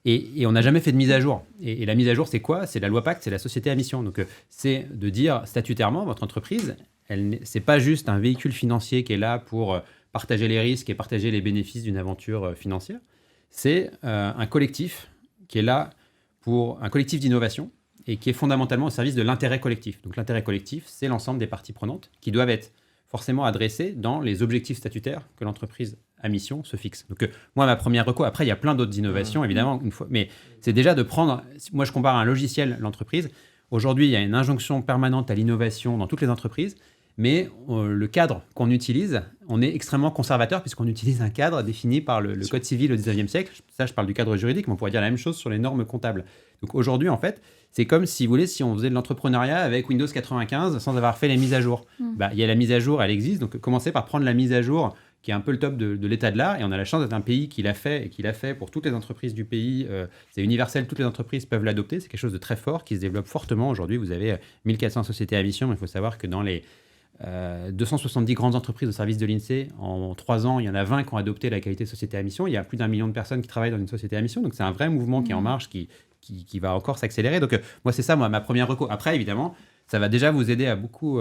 Et on n'a jamais fait de mise à jour. Et la mise à jour, c'est quoi ? C'est la loi Pacte, c'est la société à mission. Donc, c'est de dire statutairement, votre entreprise, c'est pas juste un véhicule financier qui est là pour partager les risques et partager les bénéfices d'une aventure financière. C'est un collectif qui est là pour un collectif d'innovation et qui est fondamentalement au service de l'intérêt collectif. Donc l'intérêt collectif, c'est l'ensemble des parties prenantes qui doivent être forcément adressées dans les objectifs statutaires que l'entreprise à mission se fixe. Donc moi, ma première reco, après il y a plein d'autres innovations évidemment, mais c'est déjà de prendre, moi je compare un logiciel, l'entreprise. Aujourd'hui, il y a une injonction permanente à l'innovation dans toutes les entreprises, mais le cadre qu'on utilise, on est extrêmement conservateur puisqu'on utilise un cadre défini par le Code civil au 19e siècle. Ça, je parle du cadre juridique, mais on pourrait dire la même chose sur les normes comptables. Donc aujourd'hui, en fait, c'est comme si, vous voulez, si on faisait de l'entrepreneuriat avec Windows 95 sans avoir fait les mises à jour. Il y a la mise à jour, elle existe, donc commencez par prendre la mise à jour qui est un peu le top de l'état de l'art, et on a la chance d'être un pays qui l'a fait, et qui l'a fait pour toutes les entreprises du pays. C'est universel, toutes les entreprises peuvent l'adopter, c'est quelque chose de très fort, qui se développe fortement. Aujourd'hui, vous avez 1400 sociétés à mission, mais il faut savoir que dans les 270 grandes entreprises au service de l'INSEE, en 3 ans, il y en a 20 qui ont adopté la qualité de société à mission. Il y a plus d'1 million de personnes qui travaillent dans une société à mission, donc c'est un vrai mouvement qui est en marche, qui va encore s'accélérer. Donc moi, c'est ça, ma première reco. Après, évidemment, ça va déjà vous aider à beaucoup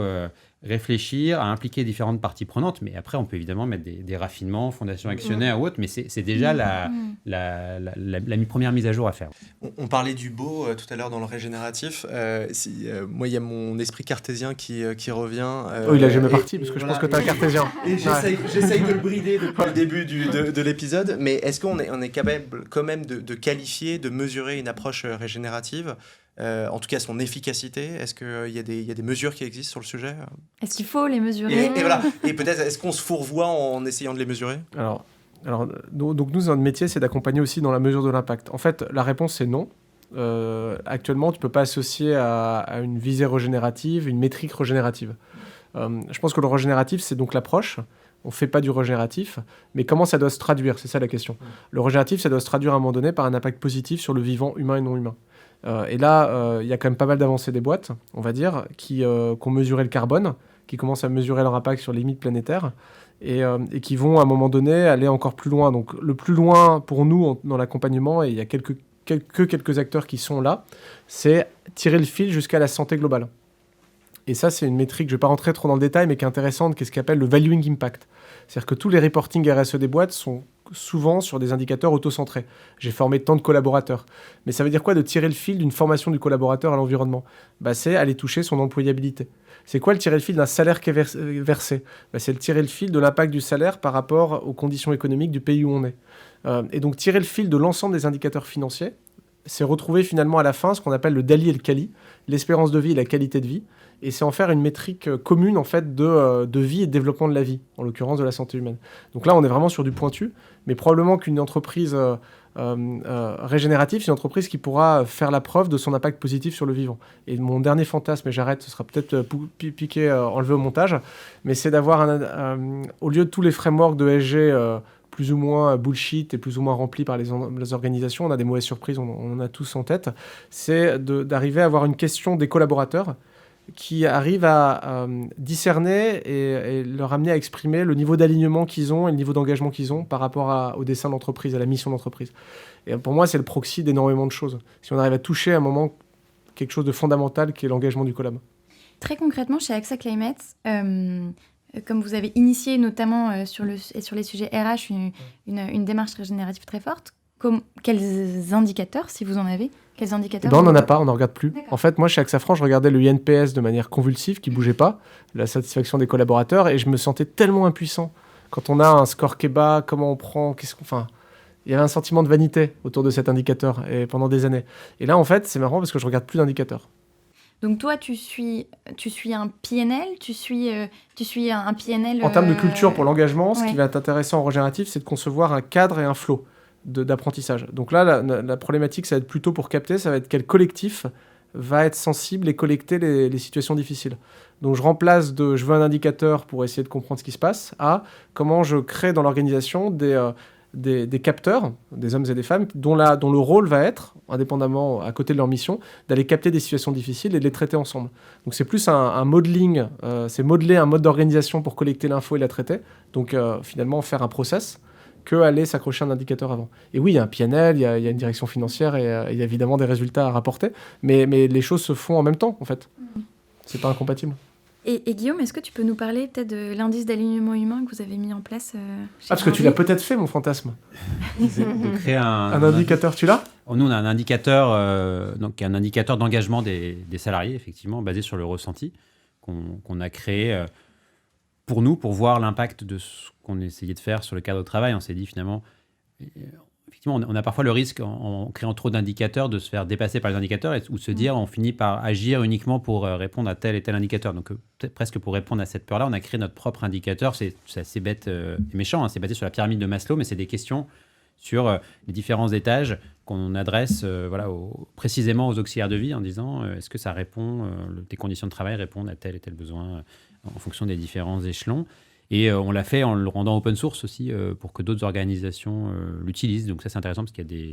réfléchir, à impliquer différentes parties prenantes, mais après, on peut évidemment mettre des raffinements, fondations actionnaires ou autres, mais c'est déjà la première mise à jour à faire. On parlait du beau tout à l'heure dans le régénératif. Moi, il y a mon esprit cartésien qui revient. Il a jamais parti, parce que je pense que tu es un cartésien. Et j'essaye de le brider depuis le début de l'épisode, mais est-ce qu'on est capable quand même de qualifier, de mesurer une approche régénérative, en tout cas son efficacité? Est-ce qu'il y a des mesures qui existent sur le sujet? Est-ce qu'il faut les mesurer? Et voilà. Et peut-être, est-ce qu'on se fourvoie en essayant de les mesurer? Alors, Alors, donc nous, notre métier, c'est d'accompagner aussi dans la mesure de l'impact. En fait, la réponse, c'est non. Actuellement, tu ne peux pas associer à une visée régénérative une métrique régénérative. Je pense que le régénératif, c'est donc l'approche. On ne fait pas du régénératif, mais comment ça doit se traduire? C'est ça la question. Le régénératif, ça doit se traduire à un moment donné par un impact positif sur le vivant humain et non humain. Et là, il y a quand même pas mal d'avancées des boîtes, on va dire, qui ont mesuré le carbone, qui commencent à mesurer leur impact sur les limites planétaires, et qui vont à un moment donné aller encore plus loin. Donc le plus loin pour nous dans l'accompagnement, et il y a quelques acteurs qui sont là, c'est tirer le fil jusqu'à la santé globale. Et ça, c'est une métrique, je ne vais pas rentrer trop dans le détail, mais qui est intéressante, qui est ce qu'on appelle le valuing impact. C'est-à-dire que tous les reporting RSE des boîtes sont souvent sur des indicateurs auto-centrés. J'ai formé tant de collaborateurs. Mais ça veut dire quoi de tirer le fil d'une formation du collaborateur à l'environnement? C'est aller toucher son employabilité. C'est quoi le tirer le fil d'un salaire qui est versé? C'est le tirer le fil de l'impact du salaire par rapport aux conditions économiques du pays où on est. Et donc tirer le fil de l'ensemble des indicateurs financiers, c'est retrouver finalement à la fin ce qu'on appelle le DALI et le CALI, l'espérance de vie et la qualité de vie. Et c'est en faire une métrique commune en fait de vie et de développement de la vie, en l'occurrence de la santé humaine. Donc là, on est vraiment sur du pointu, mais probablement qu'une entreprise régénérative, c'est une entreprise qui pourra faire la preuve de son impact positif sur le vivant. Et mon dernier fantasme, et j'arrête, ce sera peut-être piqué, enlevé au montage, mais c'est d'avoir, au lieu de tous les frameworks de SG plus ou moins bullshit et plus ou moins remplis par les organisations, on a des mauvaises surprises, on en a tous en tête, c'est d'arriver à avoir une question des collaborateurs qui arrivent à discerner et leur amener à exprimer le niveau d'alignement qu'ils ont et le niveau d'engagement qu'ils ont par rapport au dessin de l'entreprise, à la mission de l'entreprise. Et pour moi, c'est le proxy d'énormément de choses. Si on arrive à toucher à un moment quelque chose de fondamental qui est l'engagement du collab. Très concrètement, chez AXA Climate, comme vous avez initié notamment sur les sujets RH une démarche régénérative très forte, quels indicateurs, si vous en avez, quels indicateurs on n'en a pas, on n'en regarde plus. D'accord. En fait, moi, chez AXA France, je regardais le INPS de manière convulsive, qui ne bougeait pas, la satisfaction des collaborateurs, et je me sentais tellement impuissant. Quand on a un score qui est bas, comment on prend, il y avait un sentiment de vanité autour de cet indicateur et pendant des années. Et là, en fait, c'est marrant parce que je regarde plus d'indicateurs. Donc toi, tu suis un PNL, tu suis un PNL... En termes de culture pour l'engagement, ce ouais. qui va être intéressant en régénératif, c'est de concevoir un cadre et un flow d'apprentissage. Donc là, la problématique, ça va être plutôt pour capter, ça va être quel collectif va être sensible et collecter les situations difficiles. Donc je remplace je veux un indicateur pour essayer de comprendre ce qui se passe, à comment je crée dans l'organisation des capteurs, des hommes et des femmes, dont le rôle va être, indépendamment à côté de leur mission, d'aller capter des situations difficiles et de les traiter ensemble. Donc c'est plus un modeling, c'est modeler un mode d'organisation pour collecter l'info et la traiter, donc finalement faire un process, que aller s'accrocher à un indicateur avant. Et oui, il y a un PNL, il y a une direction financière et il y a évidemment des résultats à rapporter, mais les choses se font en même temps, en fait. C'est pas incompatible. Et Guillaume, est-ce que tu peux nous parler peut-être de l'indice d'alignement humain que vous avez mis en place parce que tu l'as peut-être fait, mon fantasme. De créer un indicateur, tu l'as? Nous, on a un indicateur, donc un indicateur d'engagement des salariés, effectivement, basé sur le ressenti, qu'on a créé pour nous, pour voir l'impact de ce qu'on essayait de faire sur le cadre de travail. On s'est dit finalement, effectivement, on a parfois le risque, en créant trop d'indicateurs, de se faire dépasser par les indicateurs ou de se dire on finit par agir uniquement pour répondre à tel et tel indicateur. Donc, presque pour répondre à cette peur-là, on a créé notre propre indicateur. C'est assez bête et méchant, hein. C'est basé sur la pyramide de Maslow, mais c'est des questions sur les différents étages qu'on adresse précisément aux auxiliaires de vie en disant est-ce que ça répond, tes conditions de travail répondent à tel et tel besoin en fonction des différents échelons. Et on l'a fait en le rendant open source aussi pour que d'autres organisations l'utilisent. Donc ça, c'est intéressant parce qu'il y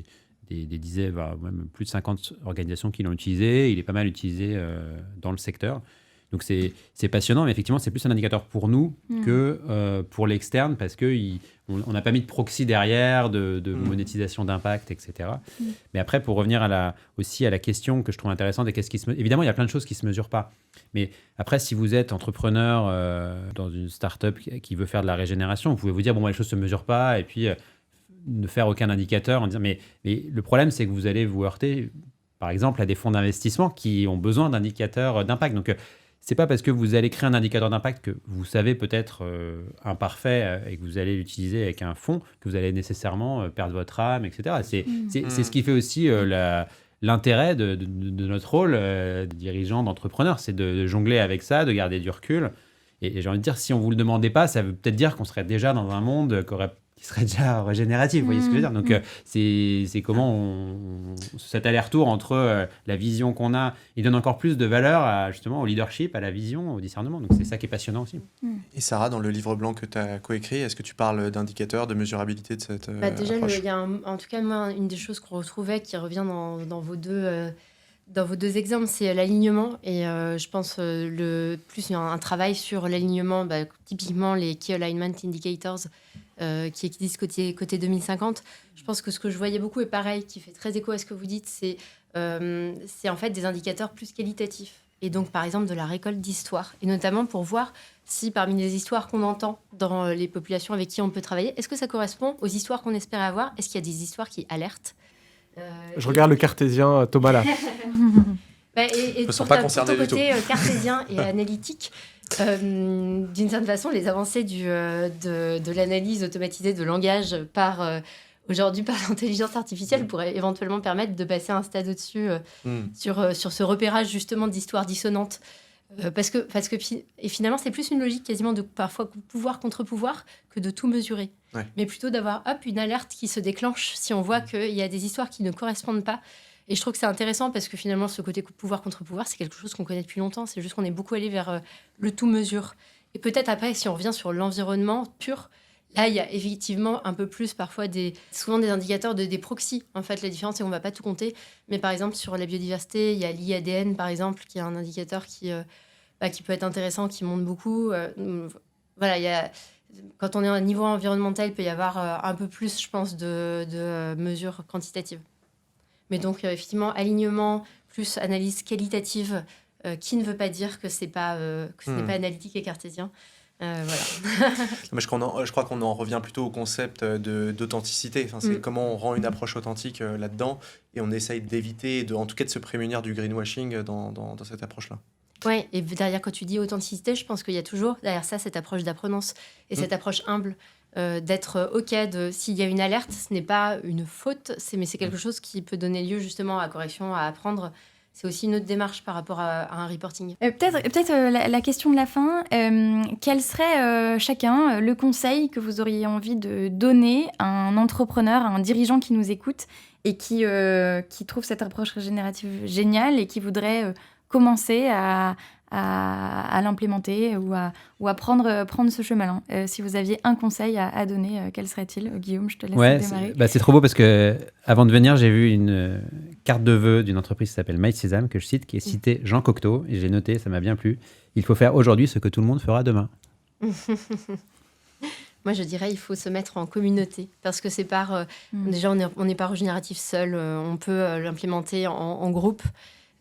a des dizaines, même plus de 50 organisations qui l'ont utilisé. Il est pas mal utilisé dans le secteur. Donc c'est passionnant, mais effectivement, c'est plus un indicateur pour nous que pour l'externe parce qu'on n'a pas mis de proxy derrière, de monétisation d'impact, etc. Mais après, pour revenir aussi à la question que je trouve intéressante, évidemment, il y a plein de choses qui ne se mesurent pas. Mais après, si vous êtes entrepreneur dans une start-up qui veut faire de la régénération, vous pouvez vous dire, les choses ne se mesurent pas, et puis ne faire aucun indicateur en disant, mais le problème, c'est que vous allez vous heurter, par exemple, à des fonds d'investissement qui ont besoin d'indicateurs d'impact. Donc, c'est pas parce que vous allez créer un indicateur d'impact que vous savez peut-être imparfait et que vous allez l'utiliser avec un fonds que vous allez nécessairement perdre votre âme, etc. C'est ce qui fait aussi l'intérêt de notre rôle de dirigeant, d'entrepreneur, c'est de jongler avec ça, de garder du recul. Et j'ai envie de dire, si on vous le demandait pas, ça veut peut-être dire qu'on serait déjà dans un monde qui serait déjà régénératif, vous voyez ce que je veux dire. Donc, c'est comment cet aller-retour entre la vision qu'on a, il donne encore plus de valeur justement au leadership, à la vision, au discernement. Donc, c'est ça qui est passionnant aussi. Et Sarah, dans le livre blanc que tu as coécrit, est-ce que tu parles d'indicateurs, de mesurabilité de cette Déjà, approche? il y a en tout cas, moi, une des choses qu'on retrouvait qui revient dans vos deux exemples, c'est l'alignement. Et je pense plus il y a un travail sur l'alignement, typiquement les Key Alignment Indicators qui existent côté 2050. Je pense que ce que je voyais beaucoup est pareil, qui fait très écho à ce que vous dites, c'est en fait des indicateurs plus qualitatifs. Et donc, par exemple, de la récolte d'histoires. Et notamment pour voir si parmi les histoires qu'on entend dans les populations avec qui on peut travailler, est-ce que ça correspond aux histoires qu'on espérait avoir? Est-ce qu'il y a des histoires qui alertent? Je regarde le cartésien Thomas là. Et ne sont pour pas concernés ton du tout. côté cartésien et analytique, d'une certaine façon, les avancées de l'analyse automatisée de langage aujourd'hui par l'intelligence artificielle pourraient éventuellement permettre de passer un stade au-dessus sur ce repérage justement d'histoires dissonantes. Parce que et finalement, c'est plus une logique quasiment de parfois pouvoir contre pouvoir que de tout mesurer. Ouais. Mais plutôt d'avoir une alerte qui se déclenche si on voit qu'il y a des histoires qui ne correspondent pas. Et je trouve que c'est intéressant parce que finalement, ce côté pouvoir contre pouvoir, c'est quelque chose qu'on connaît depuis longtemps. C'est juste qu'on est beaucoup allé vers le tout mesure. Et peut-être après, si on revient sur l'environnement pur, là, il y a effectivement un peu plus parfois souvent des indicateurs des proxys. En fait, la différence, c'est qu'on ne va pas tout compter. Mais par exemple, sur la biodiversité, il y a l'IADN, par exemple, qui est un indicateur qui peut être intéressant, qui monte beaucoup. Voilà, quand on est à un niveau environnemental, il peut y avoir un peu plus, je pense, de mesures quantitatives. Mais donc, effectivement, alignement plus analyse qualitative, qui ne veut pas dire que ce n'est pas analytique et cartésien. Voilà. Mais je crois qu'on en revient plutôt au concept d'authenticité. Enfin, c'est comment on rend une approche authentique là-dedans, et on essaye d'éviter, en tout cas de se prémunir du greenwashing dans cette approche-là. Oui, et derrière, quand tu dis authenticité, je pense qu'il y a toujours derrière ça cette approche d'apprenance et cette approche humble. D'être OK, s'il y a une alerte, ce n'est pas une faute, mais c'est quelque chose qui peut donner lieu justement à correction, à apprendre. C'est aussi une autre démarche par rapport à un reporting. Peut-être la question de la fin. Quel serait chacun le conseil que vous auriez envie de donner à un entrepreneur, à un dirigeant qui nous écoute et qui trouve cette approche régénérative géniale et qui voudrait commencer à l'implémenter ou à prendre ce chemin-là. Si vous aviez un conseil à donner, quel serait-il? Guillaume, je te laisse démarrer. C'est trop beau parce que avant de venir, j'ai vu une carte de vœux d'une entreprise qui s'appelle MySesame, que je cite, qui est citée Jean Cocteau, et j'ai noté, ça m'a bien plu. Il faut faire aujourd'hui ce que tout le monde fera demain. Moi, je dirais il faut se mettre en communauté parce que c'est déjà, on n'est pas régénératif seul, on peut l'implémenter en groupe.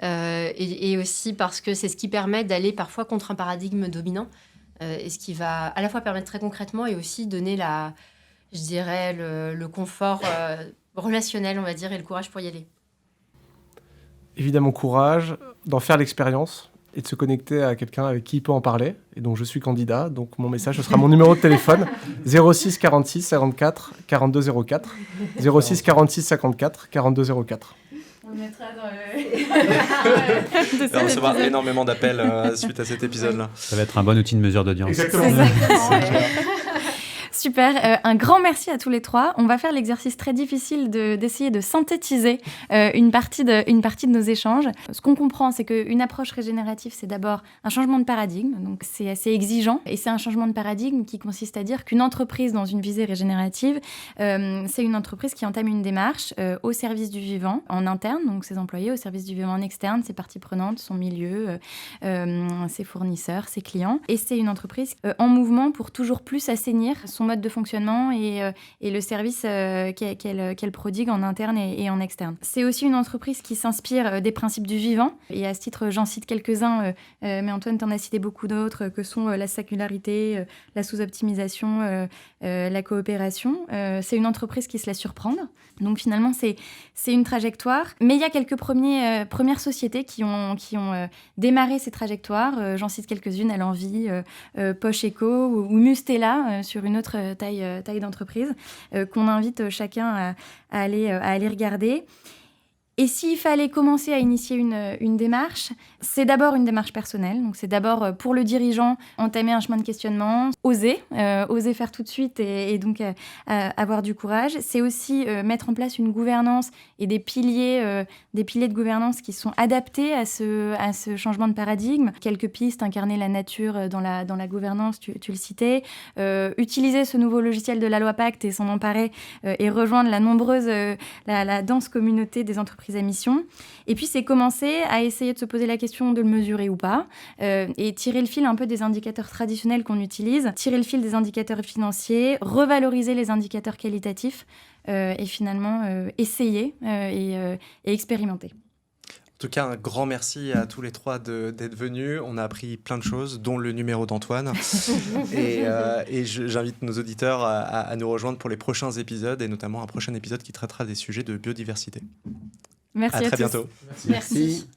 Et aussi parce que c'est ce qui permet d'aller parfois contre un paradigme dominant et ce qui va à la fois permettre très concrètement et aussi donner je dirais le confort relationnel, on va dire, et le courage pour y aller. Évidemment, courage d'en faire l'expérience et de se connecter à quelqu'un avec qui il peut en parler. Et donc, je suis candidat. Donc, mon message, ce sera mon numéro de téléphone 06 46 54 42 04. 06 46 54 42 04. On le mettra dans On va recevoir énormément d'appels suite à cet épisode-là. Ça va être un bon outil de mesure d'audience. Exactement. Super, un grand merci à tous les trois. On va faire l'exercice très difficile d'essayer de synthétiser une partie de nos échanges. Ce qu'on comprend, c'est qu'une approche régénérative, c'est d'abord un changement de paradigme, donc c'est assez exigeant, et c'est un changement de paradigme qui consiste à dire qu'une entreprise dans une visée régénérative, c'est une entreprise qui entame une démarche au service du vivant en interne, donc ses employés, au service du vivant en externe, ses parties prenantes, son milieu, ses fournisseurs, ses clients, et c'est une entreprise en mouvement pour toujours plus assainir son mode de fonctionnement et le service qu'elle prodigue en interne et en externe. C'est aussi une entreprise qui s'inspire des principes du vivant. Et à ce titre, j'en cite quelques-uns, mais Antoine t'en a cité beaucoup d'autres, que sont la singularité, la sous-optimisation, la coopération. C'est une entreprise qui se laisse surprendre. Donc finalement, c'est une trajectoire. Mais il y a quelques premières sociétés qui ont démarré ces trajectoires. J'en cite quelques-unes, à l'envie, Poche Eco ou Mustela, sur une autre taille d'entreprise, qu'on invite chacun à aller regarder. Et s'il fallait commencer à initier une démarche, c'est d'abord une démarche personnelle. Donc c'est d'abord pour le dirigeant entamer un chemin de questionnement, oser faire tout de suite et donc avoir du courage. C'est aussi mettre en place une gouvernance et des piliers de gouvernance qui sont adaptés à ce changement de paradigme. Quelques pistes: incarner la nature dans la gouvernance, tu le citais. Utiliser ce nouveau logiciel de la loi Pacte et s'en emparer et rejoindre la dense communauté des entreprises à mission. Et puis, c'est commencer à essayer de se poser la question de le mesurer ou pas, et tirer le fil un peu des indicateurs traditionnels qu'on utilise, tirer le fil des indicateurs financiers, revaloriser les indicateurs qualitatifs, et finalement essayer et expérimenter. En tout cas, un grand merci à tous les trois d'être venus. On a appris plein de choses, dont le numéro d'Antoine. et j'invite nos auditeurs à nous rejoindre pour les prochains épisodes, et notamment un prochain épisode qui traitera des sujets de biodiversité. Merci à très tous. bientôt. Merci.